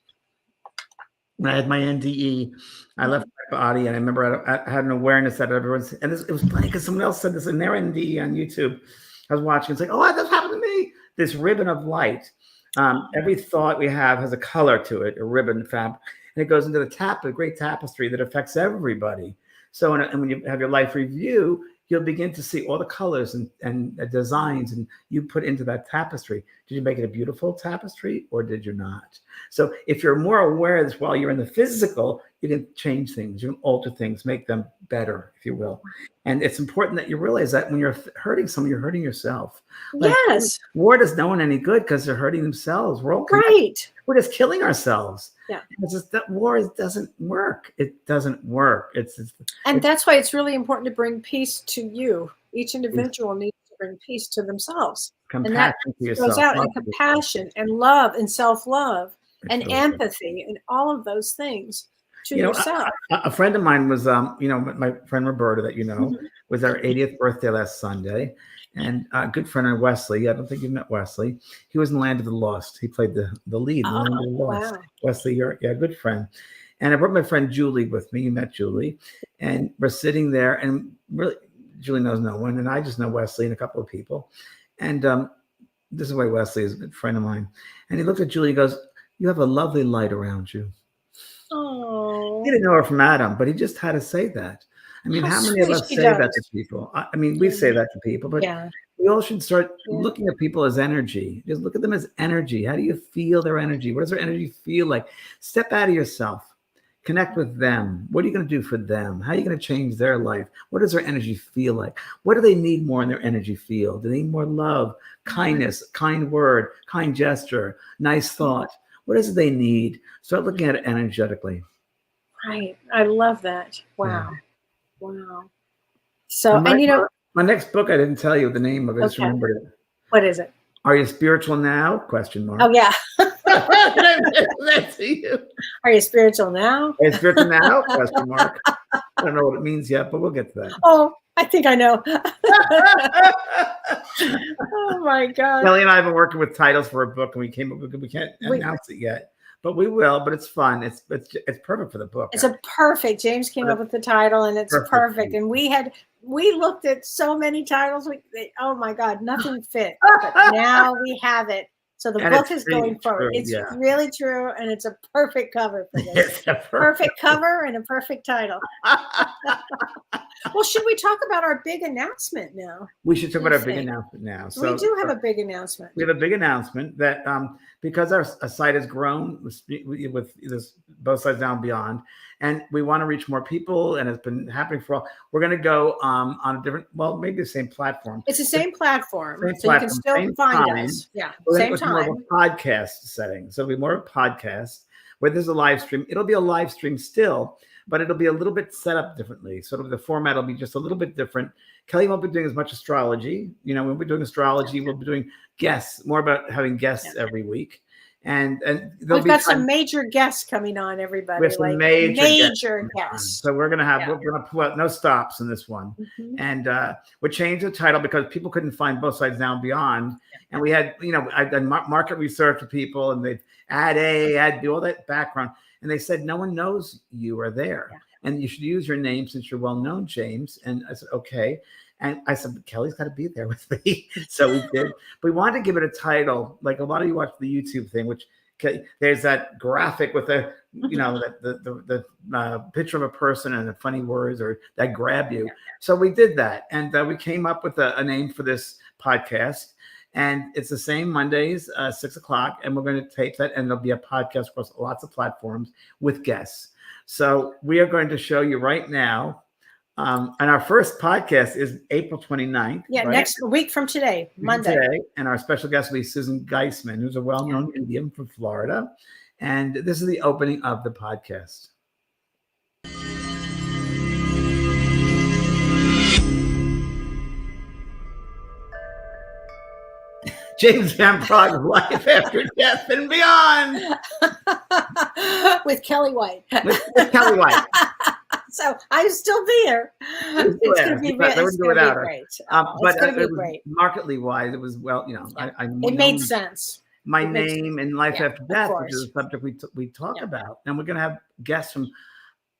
When I had my NDE, I left my body, and I remember I had an awareness that everyone's, and it was funny because someone else said this in their NDE on YouTube. I was watching, it's like, oh, that happened to me. This ribbon of light. Every thought we have has a color to it, a ribbon fab, and it goes into the great tapestry that affects everybody. So, and when you have your life review, you'll begin to see all the colors and designs, and you put into that tapestry. Did you make it a beautiful tapestry, or did you not? So, if you're more aware of this while you're in the physical, you can change things, you can alter things, make them better, if you will. And it's important that you realize that when you're hurting someone, you're hurting yourself. Like, Yes. war does no one any good because they're hurting themselves. We're all right. We're just killing ourselves. Yeah. It's just that war doesn't work. It doesn't work. And that's why it's really important to bring peace to you. Each individual needs to bring peace to themselves. Compassion And that to yourself. goes out in compassion and love and self-love and really empathy and all of those things to yourself. A friend of mine was, my friend Roberta, that was our 80th birthday last Sunday. And a good friend of Wesley, I don't think you've met Wesley. He was in Land of the Lost. He played the lead in Land of the Lost. Wow. Wesley, you're a good friend. And I brought my friend Julie with me. You met Julie. And we're sitting there, and really, Julie knows no one. And I just know Wesley and a couple of people. And this is why Wesley is a good friend of mine. And he looked at Julie and goes, you have a lovely light around you. Oh. He didn't know her from Adam, but he just had to say that. I mean, how many of us say that to people? I mean, we say that to people, but we all should start looking at people as energy. Just look at them as energy. How do you feel their energy? What does their energy feel like? Step out of yourself. Connect with them. What are you going to do for them? How are you going to change their life? What does their energy feel like? What do they need more in their energy field? Do they need more love, kindness, kind word, kind gesture, nice thought? What is it they need? Start looking at it energetically. Right. I love that. Wow. Yeah. Wow. So, And and you know, my next book, I didn't tell you the name of it. I just okay. remembered it. What is it? Are you spiritual now? Question mark. Oh, yeah. That's you. Are you spiritual now? Are you spiritual now? Question mark. I don't know what it means yet, but we'll get to that. Oh, I think I know. Oh my God. Kellee and I have been working with titles for a book, and we came up with, we can't announce it yet, but we will. But it's fun. It's perfect for the book. It's a perfect. James came up with the title, and it's perfect. And we looked at so many titles. Oh my God, nothing fit. But now we have it. So the book is going forward. It's really true, and it's a perfect cover for this. It's a perfect cover and a perfect title. Well, should we talk about our big announcement now? We should talk about our big announcement now. So we do have a big announcement. We have a big announcement that because our site has grown with this Both Sides Now and Beyond, and we want to reach more people, and it's been happening for all. We're going to go on a different, well, maybe the same platform. It's the same platform, you can still find us. Yeah, same time. More of a podcast setting, so it'll be more of a podcast where there's a live stream. It'll be a live stream still, but it'll be a little bit set up differently. Sort of the format will be just a little bit different. Kellee won't be doing as much astrology. You know, we'll be doing astrology. We'll be doing guests, more about having guests every week. And we've got some major guests coming on, everybody. We have some major guests. So we're gonna pull out no stops in this one. And we changed the title because people couldn't find Both Sides Now and Beyond. And we had, you know, I've done market research with people, and they'd add do all that background. And they said, no one knows you are there. And you should use your name since you're well known, James. And I said, okay. And I said, Kelly's got to be there with me. So we did. We wanted to give it a title, like a lot of you watch the YouTube thing, which there's that graphic with the, you know, the picture of a person and the funny words or that grab you. So we did that. And we came up with a name for this podcast. And it's the same Mondays, 6 o'clock. And we're going to tape that. And there'll be a podcast across lots of platforms with guests. So we are going to show you right now. And our first podcast is April 29th. Yeah, right? Next week from today, Monday. And our special guest will be Susan Geisman, who's a well-known medium from Florida. And this is the opening of the podcast. James Van Prague's Life After Death and Beyond. With Kellee White. With Kellee White. So I'm still there. It's going to be great. It's going to be great. But it's going to be great. Markedly wise, it was, well, you know, it made sense. My name in Life After Death, which is a subject we talk about. And we're going to have guests from,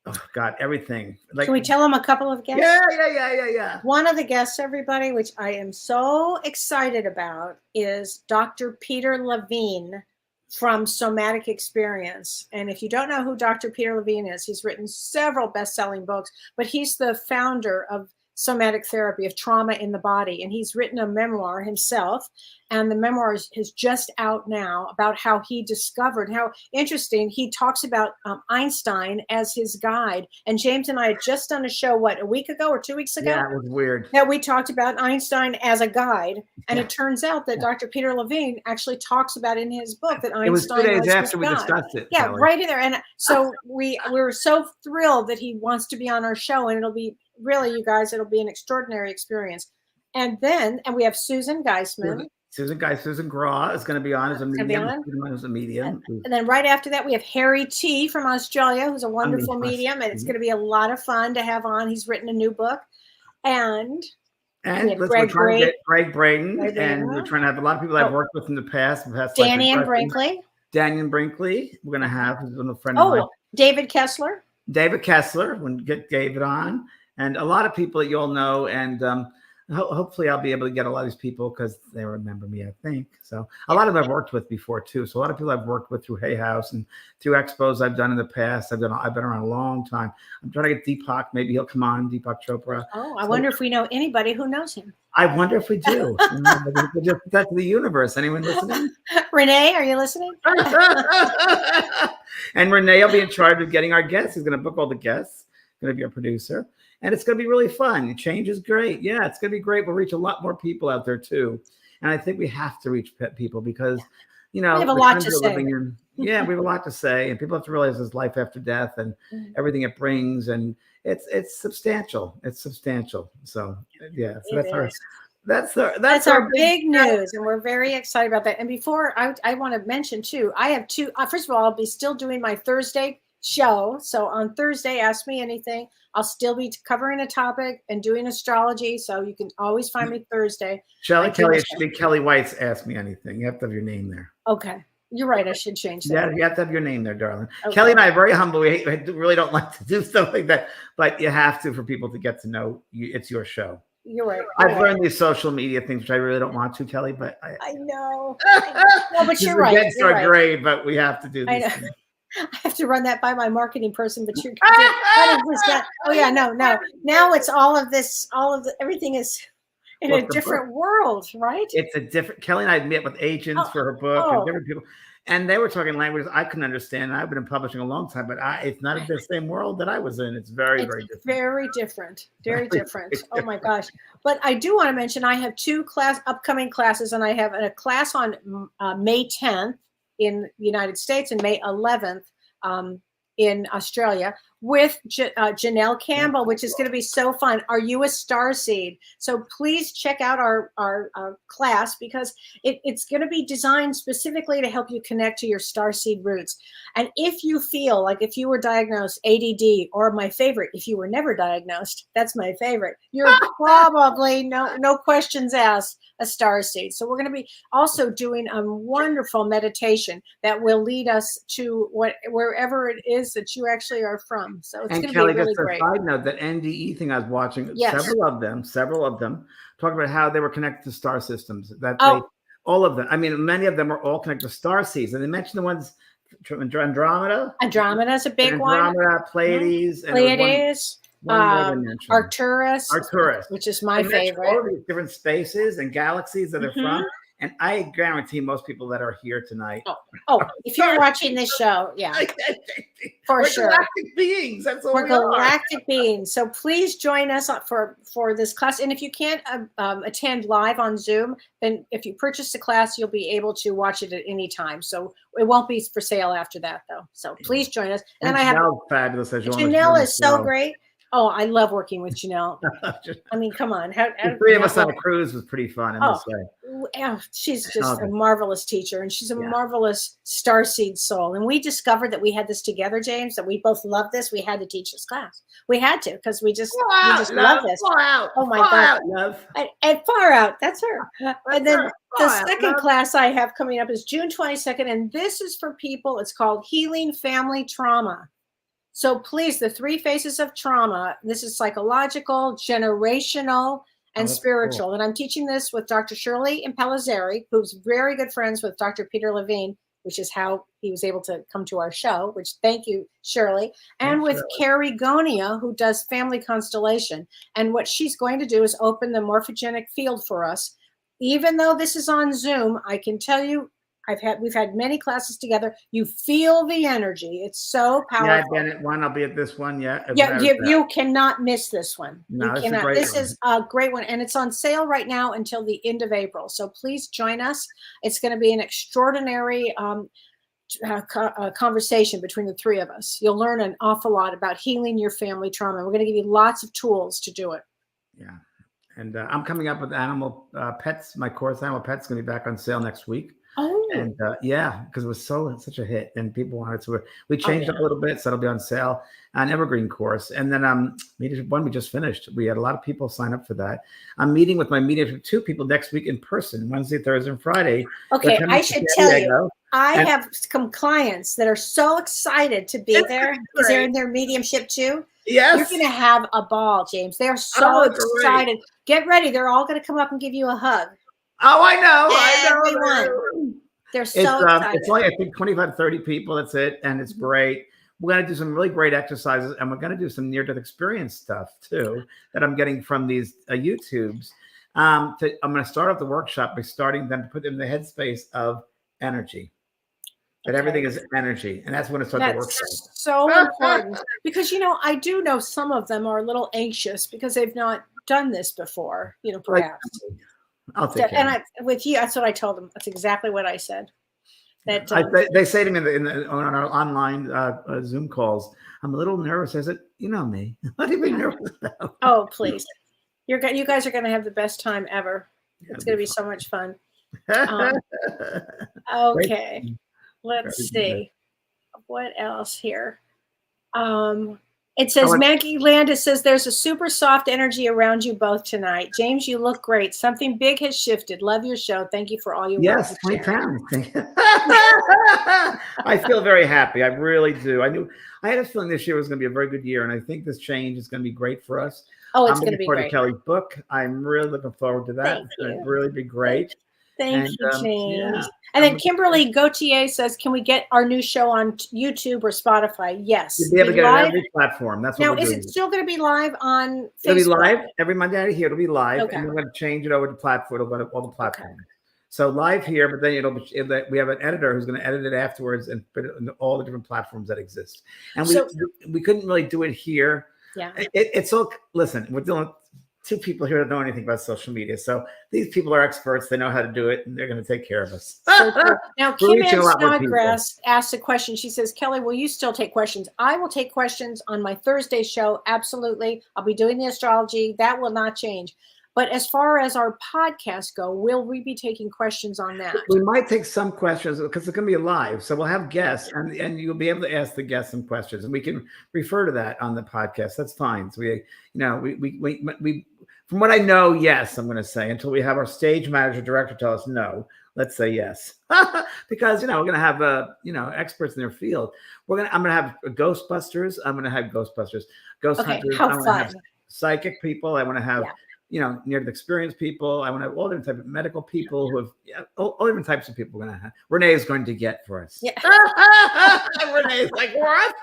oh God, everything. Like, can we tell them a couple of guests? Yeah. One of the guests, everybody, which I am so excited about, is Dr. Peter Levine from Somatic Experience. And if you don't know who Dr. Peter Levine is, he's written several best-selling books, but he's the founder of somatic therapy, of trauma in the body. And he's written a memoir himself. And the memoir is just out now about how he discovered, how interesting. He talks about Einstein as his guide. And James and I had just done a show, a week ago or 2 weeks ago? Yeah, it was weird. That we talked about Einstein as a guide. And it turns out that Dr. Peter Levine actually talks about in his book that Einstein was 2 days his after we guide. discussed it. Yeah, Kellee. right in there. And so we were so thrilled that he wants to be on our show. And it'll be, really, you guys, it'll be an extraordinary experience. And we have Susan Geisman. Susan Graw is going to be on as a medium. And then right after that, we have Harry T. from Australia, who's a wonderful medium. And it's going to be a lot of fun to have on. He's written a new book. And we're trying to get Greg Braden. And we're trying to have a lot of people I've worked with in the past. Danny and Brinkley. We're going to have, who's a friend of mine. David Kessler. We'll get David on. And a lot of people that you all know. And hopefully I'll be able to get a lot of these people because they remember me, I think. So a lot of them I've worked with before too. So a lot of people I've worked with through Hay House and through expos I've done in the past. I've been around a long time. I'm trying to get Deepak. Maybe he'll come on, Deepak Chopra. Oh, I wonder if we know anybody who knows him. I wonder if we do. We'll just put that to the universe. Anyone listening? Renee, are you listening? And Renee will be in charge of getting our guests. He's going to book all the guests. Going to be our producer. And it's going to be really fun. Change is great. Yeah, it's going to be great. We'll reach a lot more people out there too. And I think we have to reach people because, you know, we have a lot to say. Yeah, we have a lot to say. And people have to realize there's life after death and everything it brings. And it's substantial. It's substantial. So, yeah. So that's our big news. And we're very excited about that. And before I want to mention too, I have two. First of all, I'll be still doing my Thursday show. So on Thursday, Ask Me Anything. I'll still be covering a topic and doing astrology. So you can always find me Thursday. Kellee, it should be Kellee White's Ask Me Anything. You have to have your name there. Okay. You're right. I should change that. Yeah, you have to have your name there, darling. Okay. Kellee and I are very humble. We really don't like to do stuff like that, but you have to for people to get to know you. It's your show. You're right. I've learned these social media things, which I really don't want to, Kellee, but I know. No, but you're right. Against our grade, but we have to do these things. I have to run that by my marketing person, but you're 100%. Oh yeah, no. Now it's all of everything is in a different world, right? It's a different. Kellee and I met with agents for her book and different people, and they were talking languages I couldn't understand. I've been in publishing a long time, but it's not the same world that I was in. It's very different. Very different. Very different. Oh my gosh! But I do want to mention I have two upcoming classes, and I have a class on May 10th. In the United States and May 11th in Australia with Janelle Campbell, which is going to be so fun. Are you a starseed? So please check out our class because it's going to be designed specifically to help you connect to your starseed roots. And if you feel like if you were diagnosed ADD, or my favorite, if you were never diagnosed, that's my favorite, you're probably, no questions asked, a starseed. So we're going to be also doing a wonderful meditation that will lead us to wherever it is that you actually are from. So it's going to be really great. Side note, that NDE thing I was watching, several of them talk about how they were connected to star systems. All of them. I mean, many of them are all connected to star seeds, and they mentioned the ones Andromeda. Andromeda is a big one. Andromeda, Pleiades, Arcturus, which is my favorite. All of these different spaces and galaxies that they're from. And I guarantee most people that are here tonight. Oh, if you're watching this show, yeah, for sure. We're galactic beings. That's all we're galactic beings. So please join us for this class. And if you can't attend live on Zoom, then if you purchase the class, you'll be able to watch it at any time. So it won't be for sale after that, though. So please join us. And then I have fabulous. Janelle is so great. Oh, I love working with Janelle. I mean, come on. The three of us on a cruise was pretty fun, I must say. Yeah, she's just a marvelous teacher, and she's a marvelous starseed soul. And we discovered that we had this together, James, that we both love this. We had to teach this class. We had to because we just love this. Oh my God. Love. And far out. That's her. And then the second class I have coming up is June 22nd, and this is for people. It's called Healing Family Trauma. So please, the 3 phases of trauma, this is psychological, generational, and spiritual. Cool. And I'm teaching this with Dr. Shirley Impellizzeri, who's very good friends with Dr. Peter Levine, which is how he was able to come to our show, which thank you, Shirley. And with Carrie Gonia, who does family constellation. And what she's going to do is open the morphogenic field for us. Even though this is on Zoom, I can tell you, we've had many classes together. You feel the energy. It's so powerful. Yeah, I've been at one. I'll be at this one. Yeah. You cannot miss this one. No, you cannot. This is a great one. And it's on sale right now until the end of April. So please join us. It's going to be an extraordinary conversation between the 3 of us. You'll learn an awful lot about healing your family trauma. We're going to give you lots of tools to do it. Yeah. And I'm coming up with animal pets. My course, Animal Pets, is going to be back on sale next week. Oh, and because it was such a hit and people wanted to. We changed up a little bit, so it'll be on sale. An evergreen course, and then one we just finished. We had a lot of people sign up for that. I'm meeting with my medium 2 people next week in person, Wednesday, Thursday, and Friday. Okay, I should tell you, I have some clients that are so excited to be there because they're in their mediumship too. You're Yes. going to have a ball, James. They're so Oh, great. excited. Get ready. They're all going to come up and give you a hug. Oh, I know. Everyone. They're so excited. It's only, I think, 25, 30 people. That's it. And it's great. We're going to do some really great exercises, and we're going to do some near-death experience stuff too that I'm getting from these YouTubes. I'm going to start off the workshop by starting them to put them in the headspace of energy. That everything is energy, and that's when it starts to work. That's so important because I do know some of them are a little anxious because they've not done this before. Perhaps. I'll take care. And with you, that's what I told them. That's exactly what I said. That they say to me on our online Zoom calls, I'm a little nervous. I said, "You know me. What do you be nervous about?" Oh, please! You guys are going to have the best time ever. It's going to be so much fun. Okay. Let's see what else here. It says Maggie Landis says there's a super soft energy around you both tonight. James, you look great. Something big has shifted. Love your show. Thank you for all your work. Yes, 20 pounds. I feel very happy. I really do. I had a feeling this year was going to be a very good year, and I think this change is going to be great for us. Oh, it's going to be great. Kelly's book. I'm really looking forward to that. It's going to really be great. Thank you, James. Yeah. And then Kimberly Gauthier says, "Can we get our new show on YouTube or Spotify?" Yes. You'll be able to get it on every platform. That's what now. We're is doing. It still going to be live on Facebook? It'll be live every Monday out here. It'll be live, okay. And we're going to change it over to platform. It'll go to all the platforms. Okay. So live here, but then we have an editor who's going to edit it afterwards and put it on all the different platforms that exist. And we couldn't really do it here. Yeah. It's all. Listen, we're dealing with 2 people here that know anything about social media. So these people are experts. They know how to do it, and they're going to take care of us. So cool. Now, Kim Ann Snodgrass asked a question. She says, "Kelly, will you still take questions?" I will take questions on my Thursday show. Absolutely. I'll be doing the astrology. That will not change. But as far as our podcast go, will we be taking questions on that? We might take some questions because it's going to be live. So we'll have guests, and you'll be able to ask the guests some questions, and we can refer to that on the podcast. That's fine. So we from what I know, yes, I'm going to say, until we have our stage manager director tell us no, let's say yes. Because, we're going to have, experts in their field. I'm going to have Ghostbusters. I'm going to have Ghostbusters, Ghost Hunters. How I want to have psychic people. I want to have, near-death experience people. I want to have all different types of medical people who have all different types of people we're going to have. Renee is going to get for us. Yeah. Renee's like, what?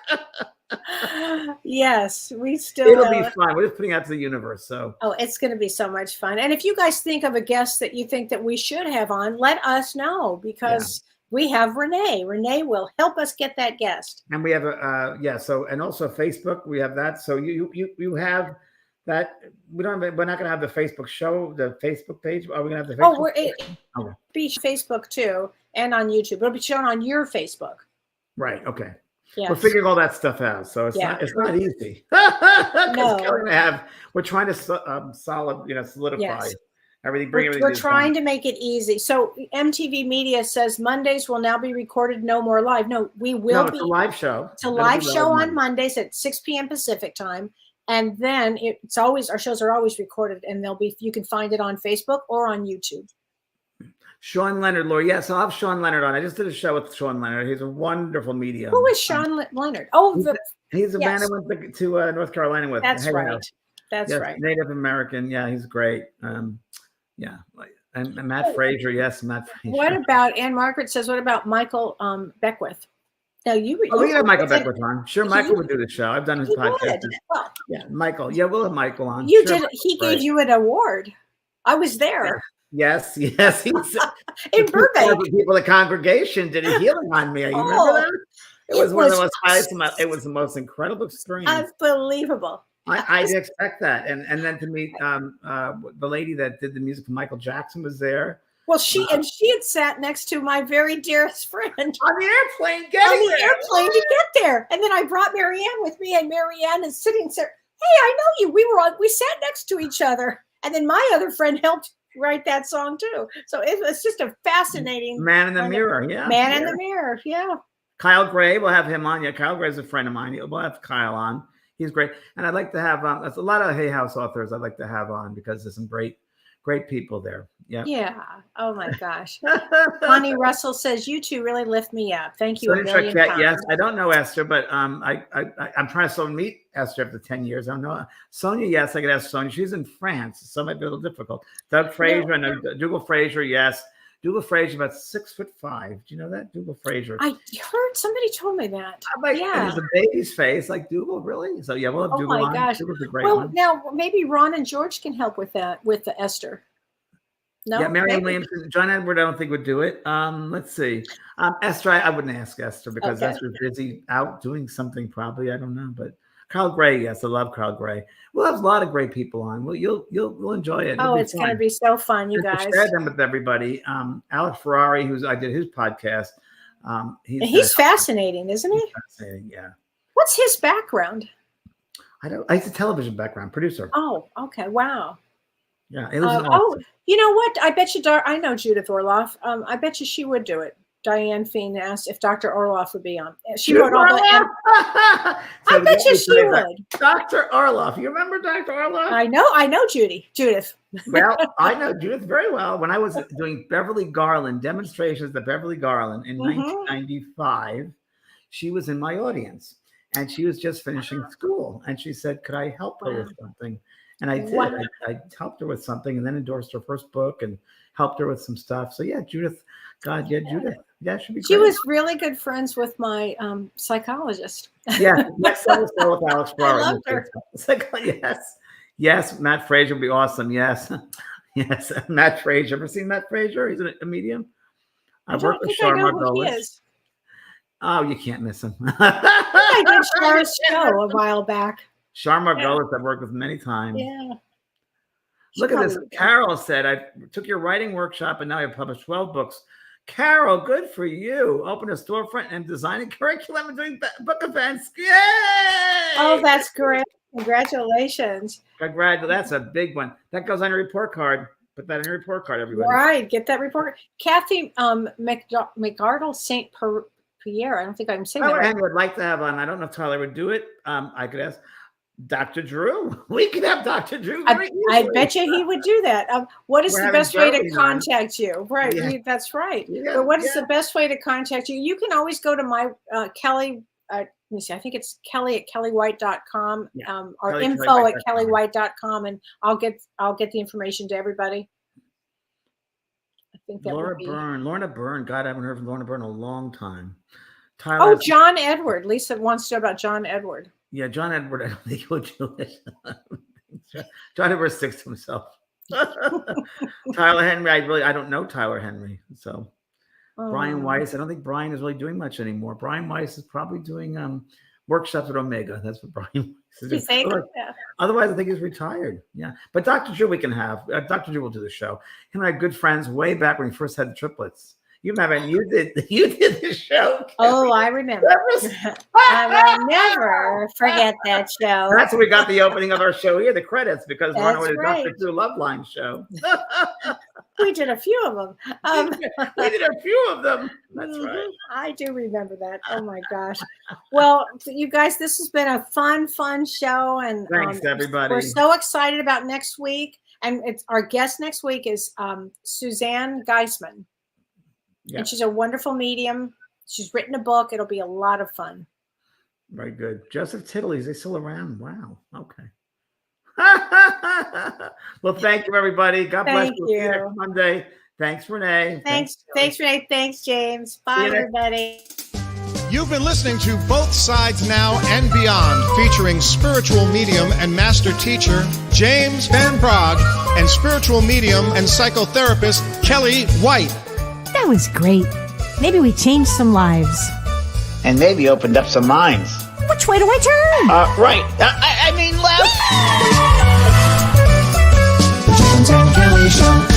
Yes, it'll be fun. We're just putting out to the universe. So it's going to be so much fun. And if you guys think of a guest that you think that we should have on, let us know because we have Renee. Renee will help us get that guest. And we have and also Facebook, we have that. So you have that. We're not going to have the Facebook show, the Facebook page. Are we going to have the Facebook? It'll be Facebook too, and on YouTube. It'll be shown on your Facebook. Right. Okay. Yes. We're figuring all that stuff out, so it's not easy. No. We're trying to solidify everything. We're trying to make it easy. So MTV Media says Mondays will now be recorded, no more live. No, we will be. It's a live show. It's a live show on Mondays at 6 p.m. Pacific time, and then it's always our shows are always recorded, and you can find it on Facebook or on YouTube. Sean Leonard, Laura. Yes, I'll have Sean Leonard on. I just did a show with Sean Leonard. He's a wonderful medium. Who is Sean Leonard? Oh, he's a man I went to North Carolina with. That's right. That's right. Native American. Yeah, he's great. And Matt Frazier. Yes, Matt Frazier. What about Ann Margaret says? What about Michael Beckwith? Now we have Michael Beckwith on. Sure, Michael would do the show. I've done his podcast. Well, Michael. Yeah, we'll have Michael on. You did. He gave you an award. I was there. Yes. He's in Burbank. People, the congregation did a healing on me. You remember that? It was one of the most highest. It was the most incredible experience. Unbelievable. I didn't expect that, and then to meet the lady that did the music for Michael Jackson was there. Well, she had sat next to my very dearest friend on the airplane. To get there, and then I brought Marianne with me, and Marianne is sitting there. Hey, I know you. We sat next to each other, and then my other friend helped write that song too. So it was just a fascinating Man in the Mirror. Yeah, Man in the Mirror. Yeah. Kyle Gray, we'll have him on. Yeah, Kyle Gray is a friend of mine. We'll have Kyle on. He's great, and I'd like to have. There's a lot of Hay House authors I'd like to have on because there's some great Great people there. Yeah. Yeah. Oh my gosh. Bonnie Russell says, "You two really lift me up. Thank you a million times." Yes, I don't know Esther, but I'm trying to still meet Esther after 10 years. I don't know Sonia. Yes, I could ask Sonia. She's in France, so it might be a little difficult. Doug Fraser, I know Dougal Fraser. Yes, Dougal Fraser, about 6'5". Do you know that Dougal Fraser? I heard somebody told me that. Yeah, he's a baby's face like Dougal. Really? So yeah, we'll have Dougal on. Gosh. Dougal's a great well, one. now maybe Ron and George can help with that with the Esther. No, yeah, Marianne Williamson, John Edward, I don't think would do it. Let's see. Esther, I wouldn't ask Esther because Esther's busy out doing something probably. I don't know. But Carl Gray, yes, I love Carl Gray. We'll have a lot of great people on. Well, you'll enjoy it. Oh, it's going to be so fun, you guys. Share them with everybody. Alex Ferrari, I did his podcast. He's fascinating, isn't he? Fascinating, yeah. What's his background? I have a television background, producer. Oh, okay. Wow. Yeah. You know what? I bet you. I know Judith Orloff. I bet you she would do it. Diane Feen asked if Dr. Orloff would be on. She wrote all the. I bet you she would. Dr. Orloff. You remember Dr. Orloff? I know Judith. Well, I know Judith very well. When I was doing Beverly Garland demonstrations at Beverly Garland in 1995, she was in my audience, and she was just finishing school, and she said, "Could I help her with something?" And I did. Wow. I helped her with something and then endorsed her first book and helped her with some stuff. So yeah, Judith. God, yeah, Judith. Yeah, she'd be great. She was really good friends with my psychologist. Yeah, next episode with Alex Ferrari. I loved her. It's like, yes, Matt Fraser would be awesome. Yes, Matt Fraser. Ever seen Matt Fraser? He's a medium. I worked with Shar Margolis. Oh, you can't miss him. I did Shar's show a while back. Shar Margolis, I've worked with many times. Yeah. Look at this. Carol said, "I took your writing workshop and now I've published 12 books." Carol, good for you. Open a storefront and designing curriculum and doing book events. Yay! Oh, that's great. Congratulations. That's a big one. That goes on your report card. Put that in your report card, everybody. Right. Get that report. Kathy McArdle St. Pierre. I don't think I'm saying that Tyler right. Henry would like to have on. I don't know if Tyler would do it. I could ask Dr. Drew. We could have Dr. Drew. I bet you he would do that. What is the best way to contact you? Right. Yeah. That's right. Yeah. But what is the best way to contact you? You can always go to my Kellee. Let me see. I think it's Kellee at kellywhite.com or Kellee info at kellywhite.com. And I'll get the information to everybody. I think that Lorna Byrne. God, I haven't heard from Lorna Byrne in a long time. Tyler. Oh, John Edward. Lisa wants to know about John Edward. Yeah, John Edward, I don't think he'll do it. John Edward sticks to himself. Tyler Henry, I don't know Tyler Henry. So Brian Weiss, I don't think Brian is really doing much anymore. Brian Weiss is probably doing workshops at Omega. That's what Brian Weiss is doing. Otherwise, I think he's retired. Yeah. But Dr. Drew we can have. Dr. Drew will do the show. Him and I are good friends way back when he first had the triplets. You did the show. Oh, I remember. I will never forget that show. That's when we got the opening of our show here, the credits, because we're on the Dr. Drew Loveline show. We did a few of them. We did a few of them. That's right. I do remember that. Oh my gosh. Well, you guys, this has been a fun show, and thanks to everybody. We're so excited about next week, and our guest next week is Suzanne Geisman. Yeah. And she's a wonderful medium. She's written a book. It'll be a lot of fun. Very good. Joseph Tittle, is he still around? Wow. Okay. Well, thank you, everybody. God bless you. See you next Monday. Thanks, Renee. Thanks, Renee. Thanks, James. Bye, everybody. You've been listening to Both Sides Now and Beyond, featuring spiritual medium and master teacher James Van Praagh and spiritual medium and psychotherapist Kellee White. That was great. Maybe we changed some lives. And maybe opened up some minds. Which way do I turn? Right. I mean left. The James and Kellee Show.